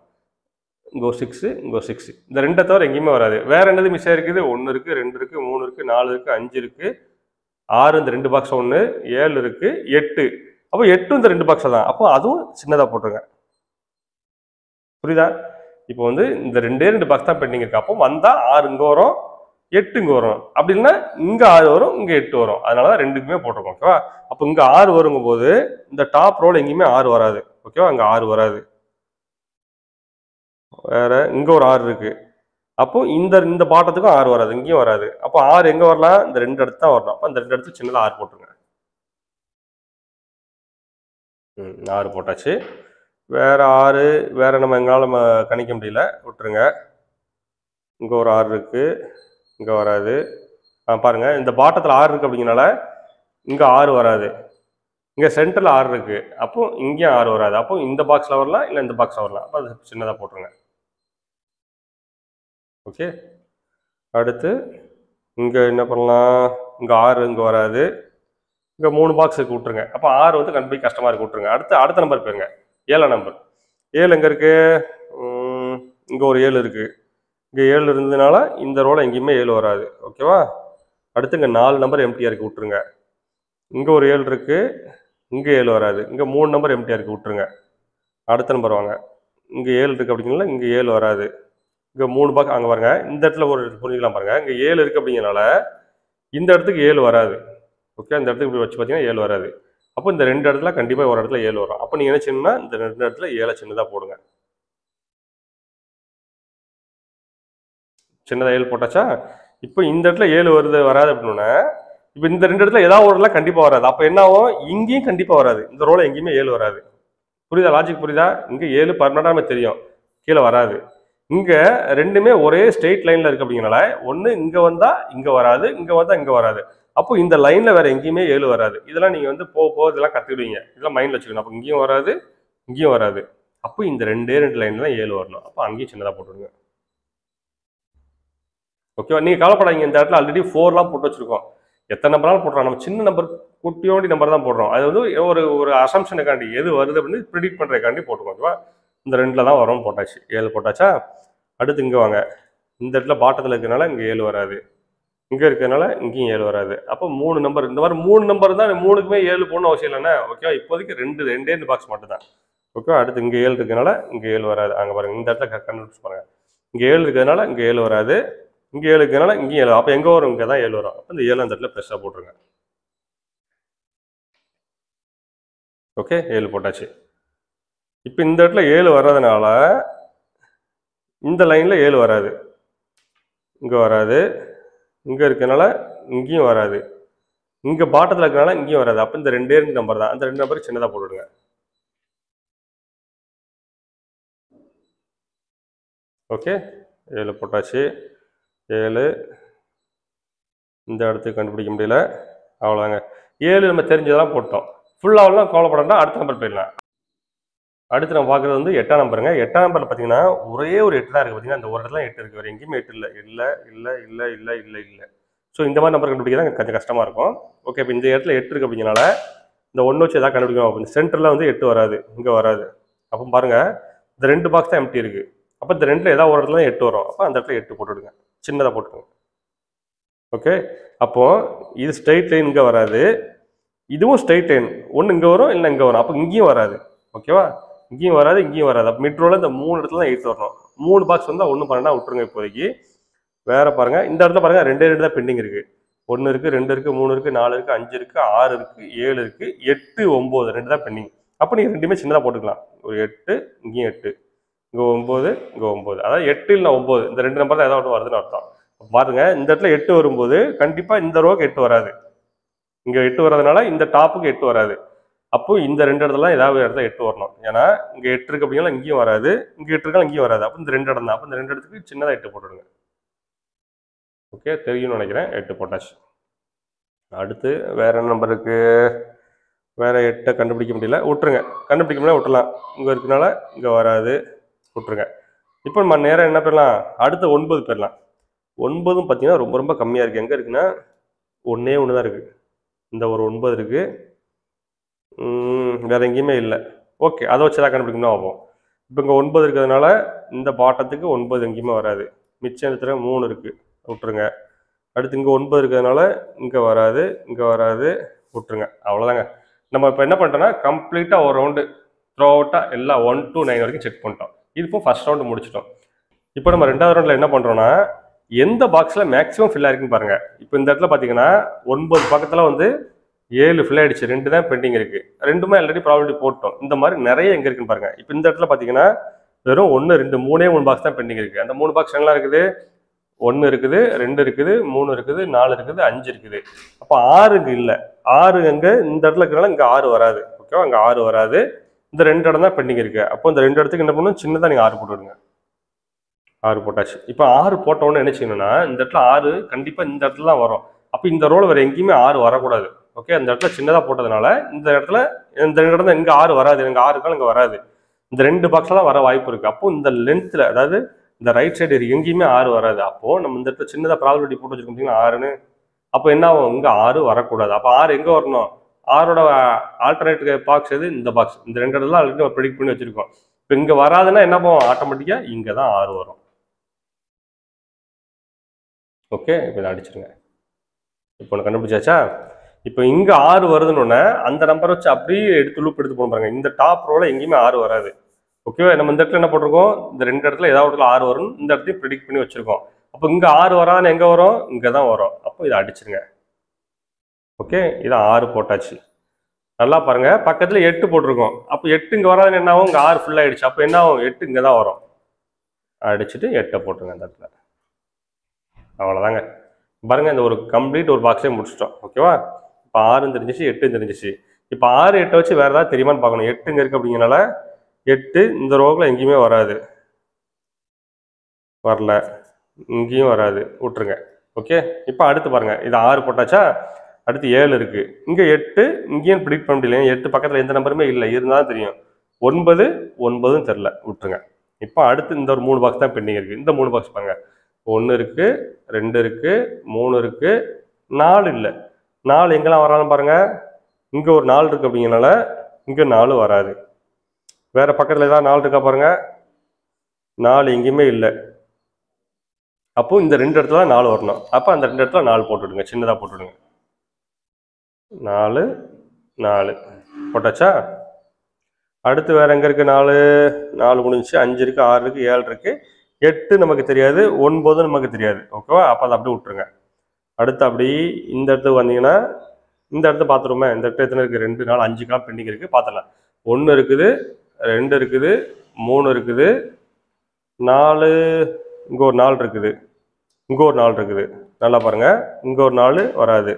இங்கே 6, இங்கே 6. இந்த 2 தவிர எங்கேயுமே வராது. வேறு என்னது மிஸ் ஆகிருக்குது? 1 இருக்குது, 2 இருக்குது, 3 இருக்குது, 4 இருக்குது, 5 இருக்குது, 6 இந்த 2 பாக்ஸ் 1, 7 இருக்குது, 8. அப்போ 8 இந்த 2 பாக்ஸில் தான். அப்போ அதுவும் சின்னதாக போட்டுருங்க. புரியுதா? இப்போ வந்து இந்த 2 பாக்ஸ் தான் பெண்டிங் இருக்குது. அப்போ வந்தால் 6 இங்கே வரும், 8 இங்கே வரும். அப்படி இல்லைன்னா இங்கே 6 வரும், இங்கே 8 வரும். அதனால தான் ரெண்டுக்குமே போட்டிருக்கோம். ஓகேவா? அப்போ இங்கே 6 வருங்கும் போது இந்த டாப் ரோல எங்கேயுமே 6 வராது. ஓகேவா? இங்கே 6 வராது. வேற இங்கே ஒரு 6 இருக்கு. அப்போ இந்த பாட்டத்துக்கும் 6 வராது, இங்கேயும் வராது. அப்போ 6 எங்கே வரலாம்? இந்த 2 இடத்து தான் வரணும். அப்போ அந்த 2 இடத்துல சின்னதாக 6 போட்டுருங்க. 6 போட்டாச்சு. வேற 6 வேற நம்ம எங்களால் கணிக்க முடியல, விட்டுருங்க. இங்கே ஒரு 6 இருக்கு, இங்கே வராது. பாருங்க, இந்த பாட்டத்தில் 6 இருக்கு அப்படிங்கனால இங்கே 6 வராது. இங்கே சென்டரில் 6 இருக்கு, அப்போ இங்கேயும் 6 வராது. அப்போ இந்த பாக்ஸில் வரலாம், இல்லை இந்த பாக்ஸில் வரலாம். அப்போ அது சின்னதாக போட்டுருங்க. ஓகே, அடுத்து இங்கே என்ன பண்ணலாம்? இங்கே 6 இங்கே வராது, இங்கே 3 பாக்ஸுக்கு விட்டுருங்க. அப்போ 6 வந்து கண்டிப்பாக கஷ்டமாக இருக்கு, விட்டுருங்க. அடுத்த நம்பர் போயிருங்க, 7ஆம் நம்பர். 7 எங்கே இருக்கு? இங்கே ஒரு 7 இருக்கு. இங்கே 7 இருந்ததுனால இந்த ரோல எங்கேயுமே 7 வராது. ஓகேவா? அடுத்து இங்கே 4 நம்பர் எம்டிஆர் இருக்கு, விட்டுருங்க. இங்கே ஒரு 7 இருக்கு, இங்கே 7 வராது. இங்கே 3 நம்பர் எம்டிஆர் இருக்கு, விட்டுருங்க. அடுத்த நம்பர் வாங்க. இங்கே 7 இருக்கு அப்படிங்கனால இங்கே 7 வராது. இங்கே 3 பாக்ஸ் அங்கே பாருங்க, இந்த இடத்துல ஒரு புரிஞ்சுக்கலாம் பாருங்க. இங்கே 7 இருக்கு அப்படிங்கனால இந்த இடத்துக்கு 7 வராது. ஓகே, இந்த இடத்துக்கு இப்படி வச்சு பார்த்தீங்கன்னா 7 வராது. அப்போ இந்த 2 இடத்துல கண்டிப்பாக ஒரு இடத்துல 7 வரும். அப்போ நீங்கள் என்ன செய்யணும்னா இந்த 2 இடத்துல 7 சின்னதாக போடுங்க. சின்னதாக 7 போட்டாச்சா? இப்போ இந்த இடத்துல 7 வருது வராது அப்படின்னா, இப்போ இந்த 2 இடத்துல ஏதாவது ஒரு இடத்துல கண்டிப்பாக வராது. அப்போ என்ன ஆகும்? இங்கேயும் கண்டிப்பாக வராது. இந்த ரோல எங்கேயுமே 7 வராது. புரியுதா? லாஜிக் புரியுதா? இங்கே 7 பர்மனெண்டாக நமக்கு தெரியும், கீழே வராது. இங்கே ரெண்டுமே ஒரே ஸ்ட்ரெயிட் லைனில் இருக்கு அப்படிங்கனால ஒன்று இங்கே வந்தால் இங்கே வராது, இங்கே வந்தால் இங்கே வராது. அப்போ இந்த லைனில் வேறு எங்கேயுமே 7 வராது. இதெல்லாம் நீங்கள் வந்து போக இதெல்லாம் கற்றுக்கிடுவீங்க. இதெல்லாம் மைண்டில் வச்சுக்கணும். அப்போ இங்கேயும் வராது, இங்கேயும் வராது. அப்போ இந்த 2 லைனில் தான் 7 வரணும். அப்போ அங்கேயும் சின்னதாக போட்டுருங்க. ஓகேவா? நீங்கள் கவலைப்படாதீங்க. இந்த இடத்துல ஆல்ரெடி 4லாம் போட்டு வச்சுருக்கோம். எத்தனை நம்பராலும் போடுறோம். நம்ம சின்ன நம்பர், குட்டியோண்டி நம்பர் தான் போடுறோம். அது வந்து ஒரு அசம்ஷனுக்காண்டி, எது வருது அப்படின்னு ப்ரிடிக்ட் பண்ணுறதுக்காண்டி போட்டுருக்கோம். ஓகேவா? இந்த 2ல் தான் வரும், போட்டாச்சு. 7 போட்டாச்சா? அடுத்து இங்கே வாங்க. இந்த இடத்துல பாட்டத்தில் இருக்கிறதுனால இங்கே 7 வராது, இங்கே இருக்கிறதுனால இங்கேயும் 7 வராது. அப்போ 3 நம்பர், இந்த மாதிரி 3 நம்பர் தான். 3க்குமே 7 போடணும் அவசியம் இல்லைன்னா. ஓகேவா? இப்போதைக்கு ரெண்டே பாக்ஸ் மட்டும் தான். ஓகேவா? அடுத்து இங்கே 7 இருக்கிறதுனால இங்கே 7 வராது. அங்கே பாருங்கள், இந்த இடத்துல கண்டுபிடிச்சு பாருங்கள். இங்கே 7 இருக்கிறதுனால இங்கே 7 வராது, இங்கே 7 இருக்கிறதுனால இங்கேயும் 7. அப்போ எங்கே வரும்? இங்கே தான் 7 வரும். அப்போ இந்த 7 அந்த இடத்துல ப்ளஸ்ஸாக போட்டுருங்க. ஓகே, 7 போட்டாச்சு. இப்போ இந்த இடத்துல 7 வர்றதுனால இந்த லைனில் 7 வராது, இங்கே வராது, இங்கே இருக்கிறதுனால இங்கேயும் வராது, இங்கே பாட்டத்தில் இருக்கிறனால இங்கேயும் வராது. அப்போ இந்த 2 நம்பர் தான். அந்த 2 நம்பருக்கு சின்னதாக போட்டுவிடுங்க. ஓகே, 7 போட்டாச்சு. 7 இந்த இடத்துக்கு கண்டுபிடிக்க முடியல, அவ்வளோதாங்க. 7 நம்ம தெரிஞ்சதெல்லாம் போட்டோம். ஃபுல்லாகலாம் கவலைப்படா, அடுத்த நம்பர் போயிடலாம். அடுத்து நம்ம பார்க்குறது வந்து 8ஆம் நம்பருங்க. 8ஆம் நம்பரில் பார்த்தீங்கன்னா ஒரே ஒரு 8 தான் இருக்குது. பார்த்தீங்கன்னா அந்த ஒரு இடத்துல 8 இருக்குது, வேறு எங்கேயுமே 8 இல்லை. இல்லை இல்லை இல்லை இல்லை இல்லை இல்லை. ஸோ இந்த மாதிரி நம்பர் கண்டுபிடிக்க தான் கொஞ்சம் கஷ்டமாக இருக்கும். ஓகே, இப்போ இந்த இடத்துல 8 இருக்குது அப்படிங்கனால இந்த 1 வச்சு எதாவது கண்டுபிடிக்கணும். இந்த சென்டரில் வந்து 8 வராது, இங்கே வராது. அப்போ பாருங்கள், இந்த 2 பாக்ஸ் தான் எம்டி இருக்குது. அப்போ இந்த 2ல் ஏதாவது ஒரு இடத்துல 8 வரும். அப்போ அந்த இடத்துல 8 போட்டுவிடுங்க, சின்னதாக போட்டுருங்க. ஓகே, அப்போது இது ஸ்ட்ரைட் லைன் இங்கே வராது, இதுவும் ஸ்ட்ரைட் லைன். ஒன்று இங்கே வரும், இல்லை இங்கே வரும். அப்போ இங்கேயும் வராது. ஓகேவா? இங்கேயும் வராது, இங்கேயும் வராது. அப்போ மிட்ரோவில் இந்த 3 இடத்துல தான் 8 வரணும். 3 பாக்ஸ் வந்தால் 1 12 விட்டுருங்க இப்போதைக்கு. வேறு பாருங்கள், இந்த இடத்துல பாருங்கள் 2 தான் பெண்டிங் இருக்குது. 1 இருக்குது, 2 இருக்குது, 3 இருக்குது, 4 இருக்குது, 5 இருக்குது, 6 இருக்குது, 7 இருக்குது, 8, 9 2 தான் பெண்டிங். அப்போ நீங்கள் ரெண்டுமே சின்னதாக போட்டுக்கலாம். ஒரு 8, இங்கேயும் 8, இங்கே 9, இங்கே 9. அதாவது 8 இல்லை 9, இந்த 2 நம்பர் தான் ஏதாவது ஒன்று வருதுன்னு அர்த்தம். பாருங்கள், இந்த இடத்துல 8 வரும்போது கண்டிப்பாக இந்த ரோவுக்கு 8 வராது. இங்கே 8 வர்றதுனால இந்த டாப்புக்கு 8 வராது. அப்போ இந்த 2 இடத்துல ஏதாவது இடத்துல 8 வரணும். ஏன்னா இங்கே 8 இருக்கு அப்படின்னா இங்கேயும் வராது, இங்கே 8 இருக்காலும் இங்கேயும் வராது. அப்போ இந்த 2 இடம் தான். அப்போ இந்த 2 இடத்துக்கு சின்னதாக 8 போட்டுடுங்க. ஓகே, தெரியும்னு நினைக்கிறேன். 8 போட்டாச்சு. அடுத்து வேற என்ன நம்பர் இருக்கு? வேற 8 கண்டுபிடிக்க முடியல, விட்டுருங்க. கண்டுபிடிக்க முடியல, விட்டுலாம். இங்கே இருக்கனால இங்கே வராது, விட்டுருங்க. இப்போ நம்ம நேரம் என்ன போயிடலாம்? அடுத்து 9 போயிடலாம். 9ம் பார்த்தீங்கன்னா ரொம்ப ரொம்ப கம்மியாக இருக்குது. எங்கே இருக்குன்னா ஒன்றே ஒன்று தான் இருக்குது. இந்த ஒரு 9 இருக்குது, வேற எங்கேயுமே இல்லை. ஓகே, அதை வச்சு தான் கண்டுபிடிக்கணும் ஆகும். இப்போ இங்கே 9 இருக்கிறதுனால இந்த பாட்டத்துக்கு 9 எங்கேயுமே வராது. மிச்சம் இடத்துல 3 இருக்குது, விட்டுருங்க. அடுத்து இங்கே 9 இருக்கிறதுனால இங்கே வராது, இங்கே வராது, விட்டுருங்க. அவ்வளோதாங்க. நம்ம இப்போ என்ன பண்ணிட்டோம்னா கம்ப்ளீட்டாக ஒரு ரவுண்டு த்ரூ அவுட்டாக எல்லாம் 1 to 9 வரைக்கும் செக் பண்ணிட்டோம். இது இப்போ ஃபர்ஸ்ட் ரவுண்டு முடிச்சிட்டோம். இப்போ நம்ம 2வது ரவுண்டில் என்ன பண்ணுறோன்னா எந்த பாக்ஸில் மேக்ஸிமம் ஃபில் ஆயிருக்குன்னு பாருங்கள். இப்போ இந்த இடத்துல பார்த்தீங்கன்னா 9 பக்கத்தில் வந்து 7 ஃபில் ஆயிடுச்சு, 2 தான் பெண்டிங் இருக்குது. 2மே ஆல்ரெடி ப்ராபபிலிட்டி போட்டோம். இந்த மாதிரி நிறைய எங்கே இருக்குன்னு பாருங்கள். இப்போ இந்த இடத்துல பார்த்தீங்கன்னா வெறும் 1 2 3 பாக்ஸ் தான் பெண்டிங் இருக்குது. அந்த 3 பாக்ஸ் எல்லாம் இருக்குது, 1 இருக்குது, 2 இருக்குது, 3 இருக்குது, 4 இருக்குது, 5 இருக்குது. அப்போ 6 இங்கே இல்லை. 6 அங்கே இந்த இடத்துல இருக்கிறனால இங்கே 6 வராது. ஓகேவா, அங்கே 6 வராது. இந்த 2 இடம் தான் பெண்டிங் இருக்குது. அப்போ இந்த 2 இடத்துக்கு என்ன பண்ணணும், சின்னதாக நீங்கள் 6 போட்டுவிடுங்க. 6 போட்டாச்சு. இப்போ 6 போட்டோன்னு என்ன செய்யணும்னா, இந்த இடத்துல 6 கண்டிப்பாக இந்த இடத்துல தான் வரும். அப்போ இந்த ரோல வேறு எங்கேயுமே 6 வரக்கூடாது. ஓகே, அந்த இடத்துல சின்னதாக போட்டதுனால இந்த இடத்துல இந்த இடம் தான், இங்கே 6 வராது. எனக்கு 6 இருக்காலும் இங்கே வராது. இந்த 2 பாக்ஸில் தான் வர வாய்ப்பு இருக்குது. அப்போ இந்த லென்த்தில், அதாவது இந்த ரைட் சைடு எங்கேயுமே 6 வராது. அப்போது நம்ம இந்த இடத்துல சின்னதாக ப்ராபபிலிட்டி போட்டு வச்சுருக்கோம் பார்த்தீங்கன்னா 6ன்னு. அப்போ என்ன ஆகும், இங்கே 6 வரக்கூடாது. அப்போ 6 எங்கே வரணும், 6ஓட ஆல்டர்னேட் பாக்ஸ் எது, இந்த பாக்ஸ். இந்த 2 இடத்துல ஆல்ரெடி நம்ம ப்ரெடிக்ட் பண்ணி வச்சுருக்கோம். இப்போ இங்கே வராதுன்னா என்ன போகும், ஆட்டோமேட்டிக்காக இங்கே தான் 6 வரும். ஓகே, இப்போ இதை அடிச்சிருங்க. இப்போ ஒன்று கண்டுபிடிச்சாச்சா? இப்போ இங்கே 6 வருதுன்னு அந்த நம்பரை வச்சு அப்படியே லூப் எடுத்து போன பாருங்க. இந்த டாப் ரோல எங்கேயுமே 6 வராது. ஓகேவா, நம்ம இந்த இடத்துல என்ன போட்டிருக்கோம், இந்த 2 இடத்துல ஏதாவது இடத்துல 6 வரும், இந்த இடத்தையும் ப்ரெடிக்ட் பண்ணி வச்சிருக்கோம். அப்போ இங்கே 6 வராதுன்னு எங்கே வரும், இங்கே தான் வரும். அப்போ இதை அடிச்சிருங்க. ஓகே, இதை 6 போட்டாச்சு. நல்லா பாருங்க, பக்கத்தில் 8 போட்டிருக்கோம். அப்போ 8 இங்கே வராதுன்னு என்ன ஆகும், இங்கே 6 ஃபுல் ஆயிடுச்சு. அப்போ என்ன ஆகும், 8 இங்கே தான் வரும். அடிச்சுட்டு 8 போட்டுருங்க அந்த இடத்துல. அவ்வளோதாங்க. பாருங்க, இந்த ஒரு கம்ப்ளீட் ஒரு பாக்ஸே முடிச்சிட்டோம். ஓகேவா, இப்போ 6 தெரிஞ்சிச்சு, 8 தெரிஞ்சிச்சு. இப்போ 6 8 வச்சு வேறு ஏதாவது தெரியுமான்னு பார்க்கணும். 8 இங்கே இருக்குது அப்படிங்கிறனால 8 இந்த ரோவில் எங்கேயுமே வராது, வரல, இங்கேயும் வராது, விட்டுருங்க. ஓகே, இப்போ அடுத்து பாருங்கள், இது 6 போட்டாச்சா? அடுத்து 7 இருக்குது. இங்கே 8 இங்கேயும் ப்ரிடிக்ட் பண்ண முடியல. 8 பக்கத்தில் எந்த நம்பருமே இல்லை, இருந்தாலும் தெரியும். 9 9ம் தெரில, விட்டுருங்க. இப்போ அடுத்து இந்த ஒரு 3 பாக்ஸ் தான் பெண்டிங் இருக்குது. இந்த 3 பாக்ஸ் பாருங்கள், 1 இருக்குது, 2 இருக்குது, 3 இருக்குது, 4 இல்லை. 4 எங்கெல்லாம் வராலும் பாருங்கள், இங்கே ஒரு 4 இருக்குது அப்படிங்கிறனால இங்கே 4 வராது. வேறு பக்கத்தில் ஏதாவது 4 இருக்கா பாருங்கள், 4 எங்கேயுமே இல்லை. அப்போது இந்த 2 இடத்துல 4 வரணும். அப்போ அந்த 2 இடத்துல 4 போட்டுவிடுங்க, சின்னதாக போட்டுவிடுங்க. 4 4 போட்டாச்சா? அடுத்து வேறு எங்கே இருக்குது, 4 4 முடிஞ்சிச்சு. 5 இருக்குது, 6 இருக்குது, 7 இருக்குது, 8 நமக்கு தெரியாது, 9 நமக்கு தெரியாது. ஓகேவா, அப்போ அதை அப்படியே விட்டுருங்க. அடுத்து அப்படி இந்த இடத்துக்கு வந்தீங்கன்னா இந்த இடத்த பார்த்துருமே. இந்த இடத்துல எத்தனை இருக்குது, 2 4 5 கால் பெண்டிங் இருக்குது, பார்த்துடலாம். 1 இருக்குது, 2 இருக்குது, 3 இருக்குது, 4, இங்கே ஒரு 4 இருக்குது, இங்கே ஒரு 4 இருக்குது. நல்லா பாருங்கள், இங்கே ஒரு 4 வராது,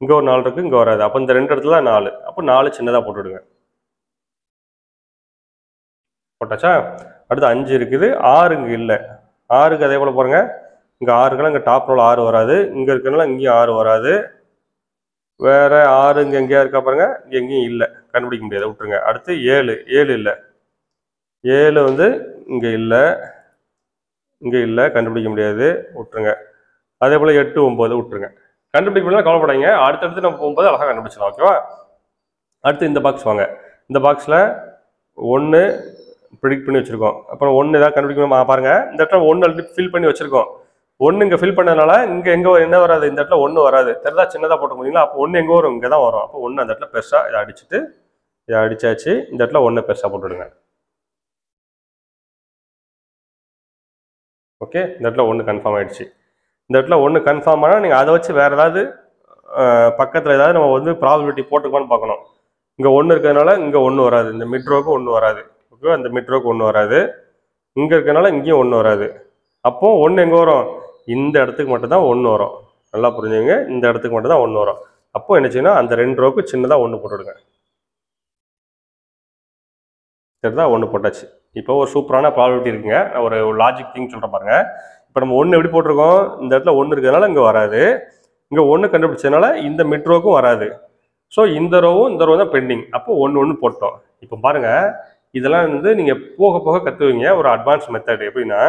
இங்கே ஒரு 4 இருக்குது, இங்கே வராது. அப்போ இந்த 2 இடத்துல 4. அப்போ 4 சின்னதாக போட்டுவிடுங்க. போட்டாச்சா? அடுத்து 5 இருக்குது, 6 இங்கே இல்லை. 6க்கு அதே போல் பாருங்கள், இங்கே 6க்குலாம் இங்கே டாப் ரோல் 6 வராது, இங்கே இருக்கிறனால இங்கேயும் 6 வராது. வேறு 6 இங்கே எங்கேயா இருக்கா பாருங்கள், இங்கே எங்கேயும் இல்லை, கண்டுபிடிக்க முடியாது, விட்டுருங்க. அடுத்து 7 7 இல்லை. 7 வந்து இங்கே இல்லை, இங்கே இல்லை, கண்டுபிடிக்க முடியாது, விட்டுருங்க. அதே போல் 8 9 விட்டுருங்க. கண்டுபிடிக்க முடியல, கவலைப்படாங்க. அடுத்தடுத்து நம்ம போகும்போது அழகாக கண்டுபிடிச்சலாம். ஓகேவா, அடுத்து இந்த பாக்ஸ் வாங்க. இந்த பாக்ஸில் 1 ப்ரிடிக்ட் பண்ணி வச்சுருக்கோம். அப்புறம் 1 ஏதாவது கண்டுபிடிக்கணுமா பாருங்கள். இந்த இடத்துல 1 ஆல்ரெடி ஃபில் பண்ணி வச்சுருக்கோம். 1 இங்கே ஃபில் பண்ணதுனால இங்கே எங்கே என்ன வராது, இந்த இடத்துல 1 வராது. தெரிதா, சின்னதாக போட்டு முடியுங்களா? அப்போ 1 எங்கே வரும், இங்கே தான் வரும். அப்போ 1 அந்த இடத்துல பெருசாக இதை அடிச்சுட்டு, இதை அடிச்சாச்சு. இந்த இடத்துல 1 பெருசாக போட்டுவிடுங்க. ஓகே, இந்த இடத்துல 1 கன்ஃபார்ம் ஆகிடுச்சு. இந்த இடத்துல 1 கன்ஃபார்ம் ஆனால் நீங்கள் அதை வச்சு வேறு ஏதாவது பக்கத்தில் ஏதாவது நம்ம வந்து ப்ராபபிலிட்டி போட்டுக்கோன்னு பார்க்கணும். இங்கே 1 இருக்கிறதுனால இங்கே 1 வராது, இந்த மிட்ரோக்கு 1 வராது. ஓகே, அந்த மிட்ரோக்கு 1 வராது, இங்கே இருக்கிறதுனால இங்கேயும் 1 வராது. அப்போது 1 எங்கே வரும், இந்த இடத்துக்கு மட்டும்தான் 1 வரும். நல்லா புரிஞ்சுங்க, இந்த இடத்துக்கு மட்டும்தான் 1 வரும். அப்போது என்ன செய்யணும், அந்த 2 ரோக்கு சின்னதாக 1 போட்டுவிடுங்க. சரிதான், 1 போட்டாச்சு. இப்போ ஒரு சூப்பரான ப்ராபபிலிட்டி இருக்குங்க. நான் ஒரு லாஜிக் திங் சொல்கிறேன் பாருங்க. இப்போ நம்ம 1 எப்படி போட்டிருக்கோம், இந்த இடத்துல 1 இருக்கிறதுனால இங்கே வராது, இங்கே 1 கண்டுபிடிச்சதுனால இந்த மிட்ரோக்கும் வராது. ஸோ இந்த ரோவும் இந்த ரோ தான் பெண்டிங். அப்போ 1 1 போட்டோம். இப்போ பாருங்கள், இதெல்லாம் வந்து நீங்கள் போக போக கற்றுவீங்க. ஒரு அட்வான்ஸ் மெத்தட் எப்படின்னா,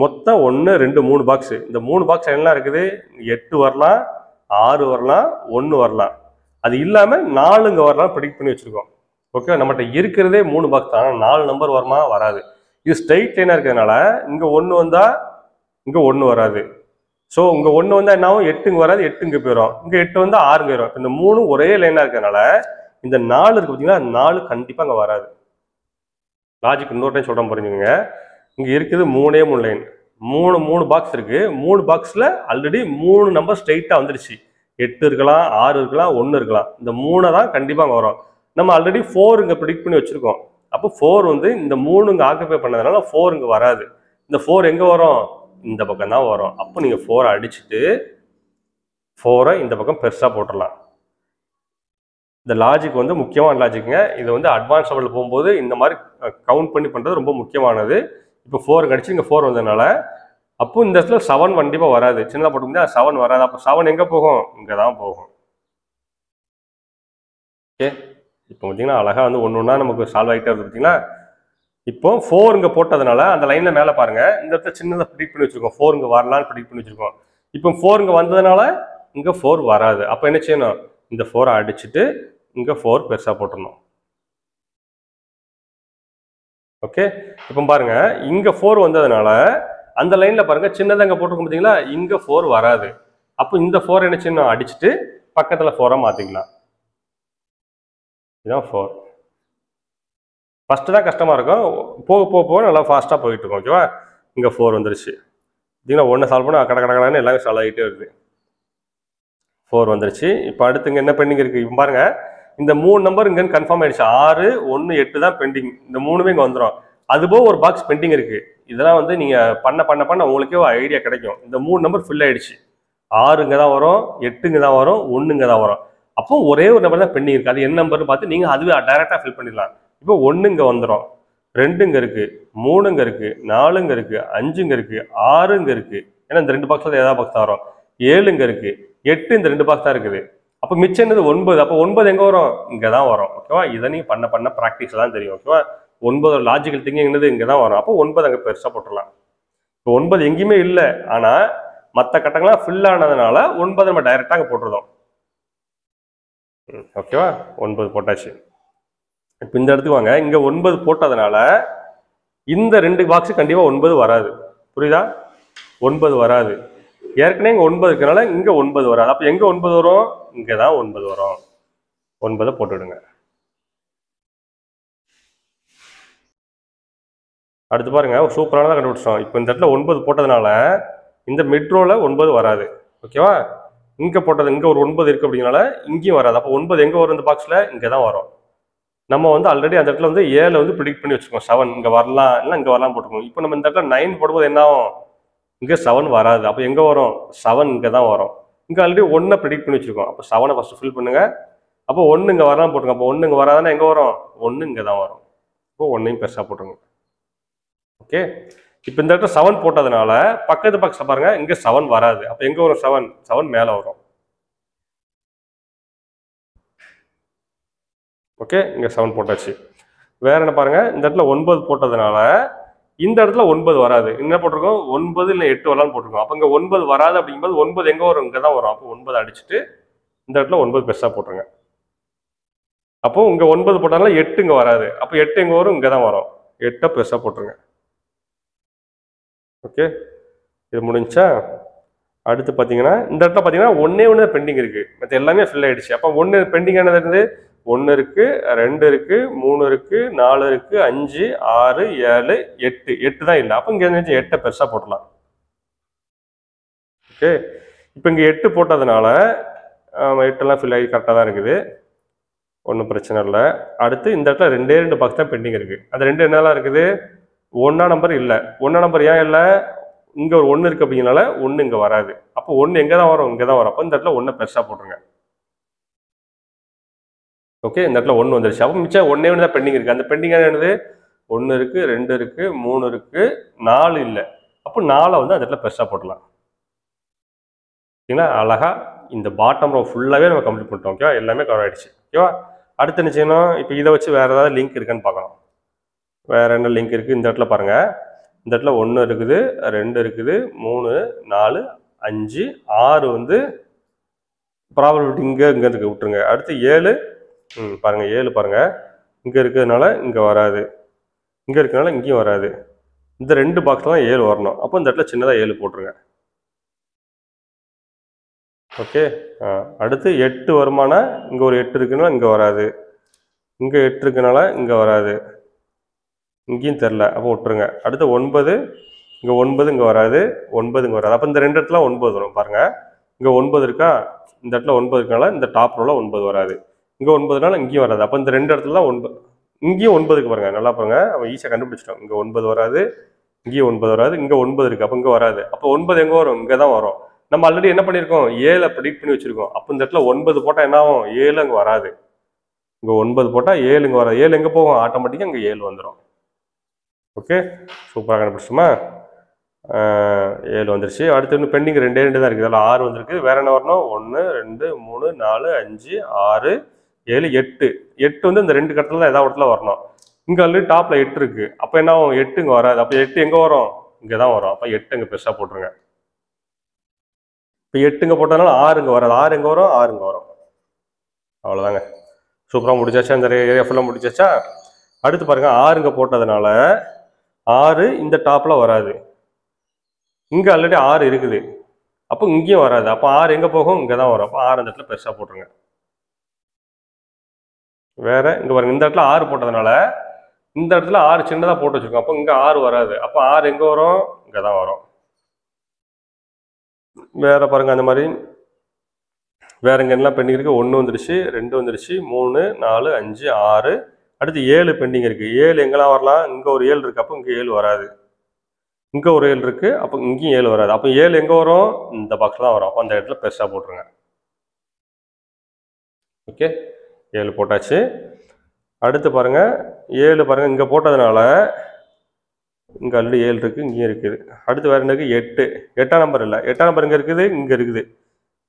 மொத்தம் 1 2 3 பாக்ஸு. இந்த 3 பாக்ஸ் என்ன இருக்குது, 8 வரலாம், 6 வரலாம், 1 வரலாம். அது இல்லாமல் 4 இங்கே வரலாம் ப்ரெடிக்ட் பண்ணி வச்சுருக்கோம். ஓகே, நம்மகிட்ட இருக்கிறதே 3 பாக்ஸ் தான், 4 நம்பர் வருமா, வராது. இது ஸ்ட்ரைட் லைனாக இருக்கிறதுனால இங்கே 1 வந்தால் இங்கே 1 வராது. ஸோ இங்கே 1 வந்தால் என்ன ஆகும், 8 இங்கே வராது, 8 இங்கே போயிடும். இங்கே 8 வந்தால் 6 இங்கே வரும். இந்த 3 ஒரே லைனாக இருக்கிறதுனால இந்த 4 இருக்குது பார்த்தீங்கன்னா, 4 கண்டிப்பாக அங்கே வராது. லாஜிக் இன்னொரு டைம் சொல்கிறேன் புரிஞ்சுங்க. இங்கே இருக்குது 3 லைன். மூணு பாக்ஸ் இருக்கு. 3 பாக்ஸ்ல ஆல்ரெடி 3 நம்பர் ஸ்ட்ரெயிட்டா வந்துருச்சு. 8 இருக்கலாம், 6 இருக்கலாம், 1 இருக்கலாம். இந்த 3 தான் கண்டிப்பா அங்க வரும். நம்ம ஆல்ரெடி 4 இங்க ப்ரெடிக்ட் பண்ணி வச்சிருக்கோம். அப்போ 4 வந்து இந்த 3 இங்க ஆக்குபை பண்ணதுனால 4 இங்க வராது. இந்த 4 எங்க வரும்? இந்த பக்கம் தான் வரும். அப்போ நீங்க 4 அடிச்சுட்டு 4 இந்த பக்கம் பெருசா போட்டுடலாம். இந்த லாஜிக் வந்து முக்கியமான லாஜிக்குங்க. இது வந்து அட்வான்ஸ் லெவலில் போகும்போது இந்த மாதிரி கவுண்ட் பண்ணி பண்ணுறது ரொம்ப முக்கியமானது. இப்போ 4 அடிச்சு இங்கே 4 வந்ததுனால அப்போ இந்த இடத்துல 7 கண்டிப்பாக வராது. சின்னதாக போட்டுருந்தா 7 வராது. அப்போ 7 எங்கே போகும்? இங்கே தான் போகும். ஓகே, இப்போ பார்த்தீங்கன்னா அழகாக வந்து ஒன்று ஒன்றா நமக்கு சால்வ் ஆகிட்டே வருது. பார்த்தீங்களா, இப்போ 4 இங்கே போட்டதுனால அந்த லைனில் மேலே பாருங்க, இந்த இடத்துல சின்னதாக ப்ரிடிக்ட் பண்ணி வச்சிருக்கோம். 4 இங்கே வரலான்னு ப்ரிடிக்ட் பண்ணி வச்சிருக்கோம். இப்போ 4 இங்கே வந்ததுனால இங்கே 4 வராது. அப்போ என்ன செய்யணும்? இந்த 4 அடிச்சுட்டு இங்கே 4 பெருசாக போட்டுடணும். ஓகே, இப்போ பாருங்க, இங்கே 4 வந்ததுனால அந்த லைனில் பாருங்க சின்னதாக இங்கே போட்டிருக்கோம். பார்த்தீங்களா, இங்கே 4 வராது. அப்போ இந்த 4 என்ன செய்யணும்? அடிச்சுட்டு பக்கத்தில் 4 மாற்றிக்கலாம். இதுதான் 4. ஃபஸ்ட்டு தான் கஷ்டமாக இருக்கும். போக போக போக நல்லா ஃபாஸ்ட்டாக போயிட்டு இருக்கும். ஓகேவா, இங்கே 4 வந்துருச்சு. பார்த்தீங்கன்னா 1 சால்வ் பண்ணால் கடை எல்லாமே சால்வ் ஆகிட்டே வருது. 4 வந்துருச்சு. இப்போ அடுத்து இங்கே என்ன பெண்டிங் இருக்குது? இப்போ பாருங்க, இந்த 3 நம்பர் இங்கே கன்ஃபார்ம் ஆயிடுச்சு. 6, 1, 8 தான் பெண்டிங். இந்த 3மே இங்கே வந்துடும். அதுபோக ஒரு பாக்ஸ் பெண்டிங் இருக்குது. இதெல்லாம் வந்து நீங்கள் பண்ண உங்களுக்கே ஒரு ஐடியா கிடைக்கும். இந்த 3 நம்பர் ஃபில் ஆயிடுச்சு. 6 இங்கே தான் வரும், 8 இங்கே தான் வரும், 1 இங்கே தான் வரும். அப்போ ஒரே ஒரு நம்பர் தான் பெண்டிங் இருக்குது. அது என்ன நம்பர்னு பார்த்து நீங்கள் அதுவே டைரெக்டாக ஃபில் பண்ணிடலாம். இப்போ 1 இங்கே வந்துடும், 2 இங்கே இருக்குது, 3 இங்கே இருக்குது, 4 இங்கே இருக்குது, 5 இங்கே இருக்குது, 6 இங்கே இருக்குது. ஏன்னா இந்த 2 பாக்ஸில் ஏதாவது பாக்ஸ் தான் வரும். 7 இங்கே இருக்குது, 8 இந்த 2 பாக்ஸ் தான் இருக்குது. அப்போ மிச்சம் என்னது? 9. அப்போ 9 எங்கே வரும்? இங்கே தான் வரும். ஓகேவா, இதை நீங்கள் பண்ண ப்ராக்டிஸ் தான் தெரியும். ஓகேவா, 9 லாஜிக்கல் திங்கிங் என்னது? இங்கே தான் வரும். அப்போ 9 அங்கே பெருசாக போட்டுடலாம். இப்போ 9 எங்கேயுமே இல்லை, ஆனால் மற்ற கட்டங்கள்லாம் ஃபில் ஆனதுனால 9 நம்ம டைரெக்டாக அங்கே போட்டுருந்தோம். ஓகேவா, 9 போட்டாச்சு. இப்போ இந்த இடத்துக்கு வாங்க, இங்கே 9 போட்டதுனால இந்த 2 பாக்ஸு கண்டிப்பாக 9 வராது. புரியுதா? 9 வராது. ஏற்கனவே இங்கே 9 இருக்கிறனால இங்கே 9 வராது. அப்போ எங்கே 9 வரும்? இங்கே தான் 9 வரும். 9 போட்டுவிடுங்க. அடுத்து பாருங்க, ஒரு சூப்பரானதாக கண்டுபிடிச்சோம். இப்போ இந்த இடத்துல 9 போட்டதுனால இந்த மிட்ரோவில் 9 வராது. ஓகேவா, இங்கே போட்டது இங்கே ஒரு 9 இருக்குது அப்படிங்கிறனால இங்கேயும் வராது. அப்போ 9 எங்கே வரும்? இந்த பாக்ஸில் இங்கே தான் வரும். நம்ம வந்து ஆல்ரெடி அந்த இடத்துல வந்து 7 வந்து ப்ரிடிக்ட் பண்ணி வச்சுக்கோம். 7 இங்கே வரலாம், இல்லை இங்கே வரலாம் போட்டுக்கோங்க. இப்போ நம்ம இந்த இடத்துல 9 போடும்போது என்ன ஆகும்? இங்கே 7 வராது. அப்போ எங்கே வரும்? 7 இங்கே தான் வரும். இங்கே ஆல்ரெடி 1 ப்ரிடிக்ட் பண்ணி வச்சுருக்கோம். அப்போ 7 ஃபஸ்ட்டு ஃபில் பண்ணுங்க. அப்போ 1 இங்கே வரலாம் போட்டுருங்க. அப்போ 1 இங்கே வராதுன்னா எங்கே வரும்? 1 இங்கே தான் வரும். இப்போ 1ஐயும் பெருசாக போட்டுருங்க. ஓகே, இப்போ இந்த இடத்துல 7 போட்டதுனால பக்கத்து பாக்ஸில் பாருங்க, இங்கே 7 வராது. அப்போ எங்கே வரும்? 7 மேலே வரும். ஓகே, இங்கே 7 போட்டாச்சு. வேற என்ன பாருங்க, இந்த இடத்துல 9 போட்டதுனால இந்த இடத்துல 9 வராது. என்ன போட்டிருக்கோம்? 9 இல்லை 8 வரலான்னு போட்டிருக்கோம். அப்போ இங்கே 9 வராது. அப்படிங்கும்போது 9 எங்கே வரும்? இங்கே தான் வரும். அப்போ 9 அடிச்சுட்டு இந்த இடத்துல 9 பெருசாக போட்டுருங்க. அப்போ இங்கே 9 போட்டதுனால 8 இங்கே வராது. அப்போ 8 எங்கே வரும்? இங்கே தான் வரும். 8 பெருசாக போட்டுருங்க. ஓகே, இது முடிஞ்சா அடுத்து பார்த்தீங்கன்னா இந்த இடத்துல பார்த்தீங்கன்னா 1 பெண்டிங் இருக்குது. மற்ற எல்லாமே ஃபில் ஆகிடுச்சு. அப்போ 1 பெண்டிங் ஆனது இருந்து 1 இருக்குது, 2 இருக்குது, 3 இருக்குது, 4 இருக்குது, 5, 6, 7, 8 தான் இல்லை. அப்போ இங்கே 8 பெருசாக போட்டலாம். ஓகே, இப்போ இங்கே 8 போட்டதுனால 8எல்லாம் ஃபில் ஆகி கரெக்டாக தான் இருக்குது. ஒன்றும் பிரச்சனை இல்லை. அடுத்து இந்த இடத்துல 2 பாக்ஸ் தான் பெண்டிங் இருக்குது. அந்த 2 என்னெல்லாம் இருக்குது? 1 நம்பர் இல்லை. 1 நம்பர் ஏன் இல்லை? இங்கே ஒரு 1 இருக்குது அப்படிங்கிறனால 1 இங்கே வராது. அப்போ 1 எங்கே தான் வரும்? இங்கே தான் வரும். அப்போ இந்த இடத்துல 1 பெருசாக போட்டுருங்க. ஓகே, இந்த இடத்துல 1 வந்துருச்சு. அப்போ மிச்சம் 1 தான் பெண்டிங் இருக்குது. அந்த பெண்டிங் என்னது? 1 இருக்குது, 2 இருக்குது, 3 இருக்குது, 4 இல்லை. அப்போ 4 வந்து அந்த இடத்துல பெருசாக போடலாம். ஓகேங்களா, அழகா இந்த பாட்டம் ரோ ஃபுல்லாகவே நம்ம கம்ப்ளீட் பண்ணிட்டோம். ஓகேவா, எல்லாமே கவர் ஆகிடுச்சு. ஓகேவா, அடுத்து என்ன செய்யணும்? இப்போ இதை வச்சு வேறு ஏதாவது லிங்க் இருக்கான்னு பார்க்கணும். வேறு என்ன லிங்க் இருக்குது? இந்த இடத்துல பாருங்கள், இந்த இடத்துல 1 இருக்குது, 2 இருக்குது, 3, 4, 5, 6 வந்து ப்ராபபிலிட்டி இங்கே இருக்கு, விட்டுருங்க. அடுத்து 7, பாருங்கள் 7 பாருங்கள், இங்கே இருக்கிறதுனால இங்கே வராது, இங்கே இருக்கிறதுனால இங்கேயும் வராது. இந்த 2 பாக்ஸில் தான் 7 வரணும். அப்போ இந்த இடத்துல சின்னதாக 7 போட்டுருங்க. ஓகே, அடுத்து 8 வருமானா இங்கே ஒரு 8 இருக்குன்னா இங்கே வராது, இங்கே 8 இருக்குனால இங்கே வராது, இங்கேயும் தெரில, அப்போ விட்டுருங்க. அடுத்து 9, இங்கே 9 இங்கே வராது, 9 இங்கே வராது. அப்போ இந்த 2 இடத்துல 9 வரும் பாருங்கள். இங்கே 9 இருக்கா, இந்த இடத்துல 9 இருக்கனால இந்த டாப் ரோவில் 9 வராது. இங்கே 9னால இங்கேயும் வராது. அப்போ இந்த 2 இடத்துல 9, இங்கேயும் 9க்கு பாருங்க, நல்லா பாருங்க. அவன் ஈஸியாக கண்டுபிடிச்சிட்டோம். இங்கே 9 வராது, இங்கேயும் 9 வராது, இங்கே 9 இருக்குது, அப்போ இங்கே வராது. அப்போ 9 எங்கே வரும், இங்கே தான் வரும். நம்ம ஆல்ரெடி என்ன பண்ணியிருக்கோம், 7 ப்ரெடிக்ட் பண்ணி வச்சிருக்கோம். அப்போ இந்த இடத்துல 9 போட்டால் என்ன ஆகும், 7 அங்கே வராது. இங்கே 9 போட்டால் 7 இங்கே வராது. 7 எங்கே போகும், ஆட்டோமேட்டிக்காக இங்கே 7 வந்துடும். ஓகே, சூப்பராக கண்டுபிடிச்சோமா. 7 வந்துருச்சு. அடுத்து இன்னும் பெண்டிங் 2 தான் இருக்குது. அதில் 6 வந்திருக்கு. வேற என்ன வரணும், 1 2 3 4 5 6 7 8. 8 வந்து இந்த 2 கட்டத்தில் தான் ஏதாவது இடத்துல வரணும். இங்கே ஆல்ரெடி டாப்பில் 8 இருக்குது. அப்போ என்ன ஆகும், 8 இங்கே வராது. அப்போ 8 எங்கே வரும், இங்கே தான் வரும். அப்போ 8 இங்கே பெருசாக போட்டுருங்க. இப்போ 8 இங்கே போட்டதுனால 6 இங்கே வராது. 6 எங்கே வரும், 6 இங்கே வரும். அவ்வளோதாங்க, சூப்பராக முடிச்சாச்சா. இந்த ஏரியா ஃபுல்லாக முடிச்சாச்சா. அடுத்து பாருங்கள், 6 இங்கே போட்டதுனால 6 இந்த டாப்பில் வராது. இங்கே ஆல்ரெடி 6 இருக்குது. அப்போ இங்கேயும் வராது. அப்போ 6 எங்கே போகும், இங்கே தான் வரும். அப்போ 6 இந்த இடத்துல பெருசாக போட்டுருங்க. வேற இங்கே பாருங்க, இந்த இடத்துல 6 போட்டதுனால இந்த இடத்துல 6 சின்னதாக போட்டு வச்சுருக்கோம். அப்போ இங்கே 6 வராது. அப்போ 6 எங்கே வரும், இங்கே தான் வரும். வேற பாருங்க, அந்த மாதிரி வேற இங்கே எல்லாம் பெண்டிங் இருக்குது. 1 வந்துருச்சு, 2 வந்துருச்சு, 3 4 5 6. அடுத்து 7 பெண்டிங் இருக்குது. 7 எங்கெல்லாம் வரலாம், இங்கே ஒரு 7 இருக்குது. அப்போ இங்கே 7 வராது. இங்கே ஒரு 7 இருக்குது. அப்போ இங்கேயும் 7 வராது. அப்போ 7 எங்கே வரும், இந்த பாக்ஸ் தான் வரும். அப்போ அந்த இடத்துல பெருசாக போட்டுருங்க. ஓகே, 7 போட்டாச்சு. அடுத்து பாருங்க, 7 பாருங்க, இங்கே போட்டதுனால இங்கே ஆல்ரெடி 7 இருக்குது, இங்கேயும் இருக்குது. அடுத்து வேறு என்ன இருக்குது, 8. 8ஆம் நம்பர் இல்லை, 8ஆம் நம்பர் இங்கே இருக்குது, இங்கே இருக்குது.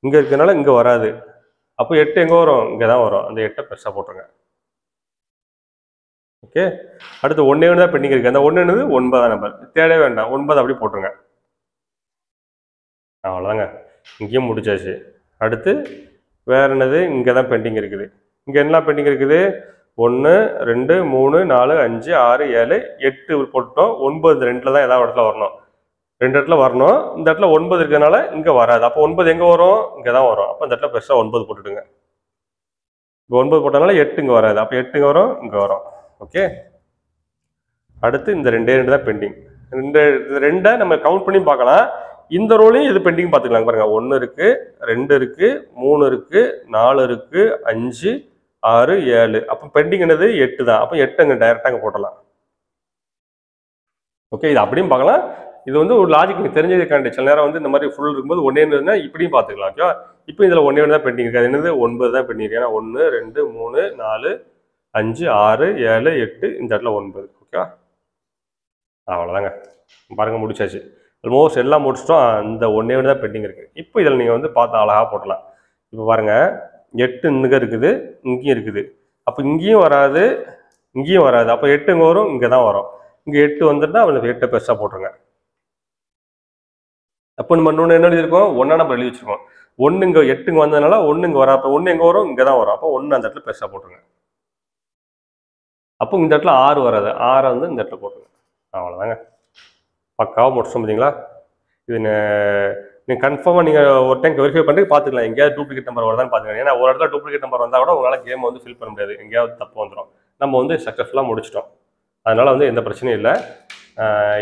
இங்கே இருக்கிறதுனால இங்கே வராது. அப்போ 8 எங்கே வரும், இங்கே தான் வரும். அந்த 8 பெருசாக போட்டுருங்க. ஓகே, அடுத்து 1 தான் பெண்டிங் இருக்குது. அந்த 1 9ஆம் நம்பர், தேடவே வேண்டாம், 9 அப்படி போட்டுருங்க. அவ்வளோதாங்க, இங்கேயும் முடிச்சாச்சு. அடுத்து வேறு என்னது, இங்கே தான் பெண்டிங் இருக்குது. இங்கே என்ன பெண்டிங் இருக்குது, 1 2 3 4 5 6 7 8 போட்டோம். 9 இந்த 2ல் தான் ஏதாவது இடத்துல வரணும். 2 இடத்துல வரணும். இந்த இடத்துல 9 இருக்கிறதுனால இங்கே வராது. அப்போ 9 எங்கே வரும், இங்கே தான் வரும். அப்போ இந்த இடத்துல பெருசாக 9 போட்டுடுங்க. இப்போ 9 போட்டதுனால 8 இங்கே வராது. அப்போ 8 இங்கே வரும், இங்கே வரும். ஓகே, அடுத்து இந்த 2 தான் பெண்டிங். 2 நம்ம கவுண்ட் பண்ணி பார்க்கலாம். இந்த ரோலையும் இது பெண்டிங் பார்த்துக்கலாம். பாருங்க, 1 இருக்குது, 2 இருக்குது, 3 இருக்குது, 4 இருக்குது, 5 6 7. அப்போ பெண்டிங் என்னது, 8 தான். அப்போ 8 அங்கே டைரெக்டாக அங்கே போட்டலாம். ஓகே, இது அப்படியும் பார்க்கலாம். இது வந்து ஒரு லாஜிக் நீங்கள் தெரிஞ்சதுக்காண்டி. சில நேரம் வந்து இந்த மாதிரி ஃபுல் இருக்கும்போது 1 இருந்ததுன்னா இப்படியும் பார்த்துக்கலாம். ஓகேவா, இப்போ இதில் 1 தான் பெண்டிங் இருக்குது. அது என்னது, 9 தான் பெண்டிங் இருக்குது. ஏன்னா 1 2 3 4 5 6 7 8, இந்த இடத்துல 9. ஓகேவா, அவ்வளோதாங்க, பாருங்கள் முடிச்சாச்சு. ஆல்மோஸ்ட் எல்லாம் முடிச்சிட்டோம். இந்த 1 தான் பெண்டிங் இருக்குது. இப்போ இதில் நீங்கள் வந்து பார்த்து அழகாக போடலாம். இப்போ பாருங்கள், 8 இங்கே இருக்குது, இங்கேயும் இருக்குது. அப்போ இங்கேயும் வராது, இங்கேயும் வராது. அப்போ 8 இங்கே வரும், இங்கே தான் வரும். இங்கே 8 வந்துட்டுனா அவனுக்கு 8 பெருசாக போட்டுருங்க. அப்போ நம்ம இன்னொன்று என்ன எழுதியிருக்கோம், 1ஆம் நம்பர் எழுதி வச்சுருக்கோம். 1 இங்கே 8 இங்கே வந்ததுனால 1 இங்கே வரும். அப்போ 1 எங்கே வரும், இங்கே தான் வரும். அப்போ 1 அந்த இடத்துல பெருசாக போட்டுருங்க. அப்போ இந்த இடத்துல 6 வராது. 6 வந்து இந்த இடத்துல போட்டுருங்க. அவ்வளோதாங்க, பக்காவாக முடிச்சோம். பார்த்தீங்களா, இது நீங்கள் கன்ஃபார்மாக நீங்கள் ஒரு டைம் வெரிஃபை பண்ணி பார்த்துக்கலாம். எங்கேயாவது டூப்ளிகேட் நம்பர் வருதான்னு பார்த்துக்கலாம். ஏன்னா ஒரு இடத்துல டூப்ளிகேட் நம்பர் வந்தால் கூட உங்களால் கேம் வந்து ஃபில் பண்ண முடியாது. எங்கேயாவது தப்பு வந்துடும். நம்ம வந்து சக்ஸஸ்ஃபுல்லாக முடிச்சிட்டோம். அதனால் வந்து எந்த பிரச்சனையும் இல்லை.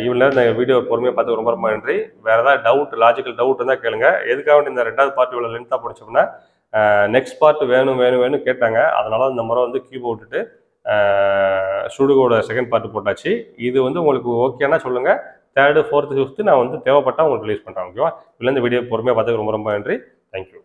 இவ்வளோ நேரம் இந்த வீடியோ பொறுமையாக பார்த்து ரொம்ப ரொம்ப நன்றி. வேறு ஏதாவது டவுட், லாஜிக்கல் டவுட் இருந்தால் கேளுங்க. எதுக்காக இந்த 2வது பார்ட் இவ்வளோ லென்த்தாக படிச்சோம்னா, நெக்ஸ்ட் பார்ட் வேணும் கேட்டாங்க. அதனால் இந்த முறை வந்து கீபோர்டு விட்டுட்டு சுடுகோட 2nd பார்ட் போட்டாச்சு. இது வந்து உங்களுக்கு ஓகேன்னா சொல்லுங்கள். 3rd 4th 5th நான் வந்து தேவைப்பட்டால் உங்களுக்கு ரிலீஸ் பண்ணுறேன். ஓகேவா, இல்லை இந்த வீடியோ பொறுமையாக பார்த்துக்கு ரொம்ப ரொம்ப நன்றி. தேங்க்யூ.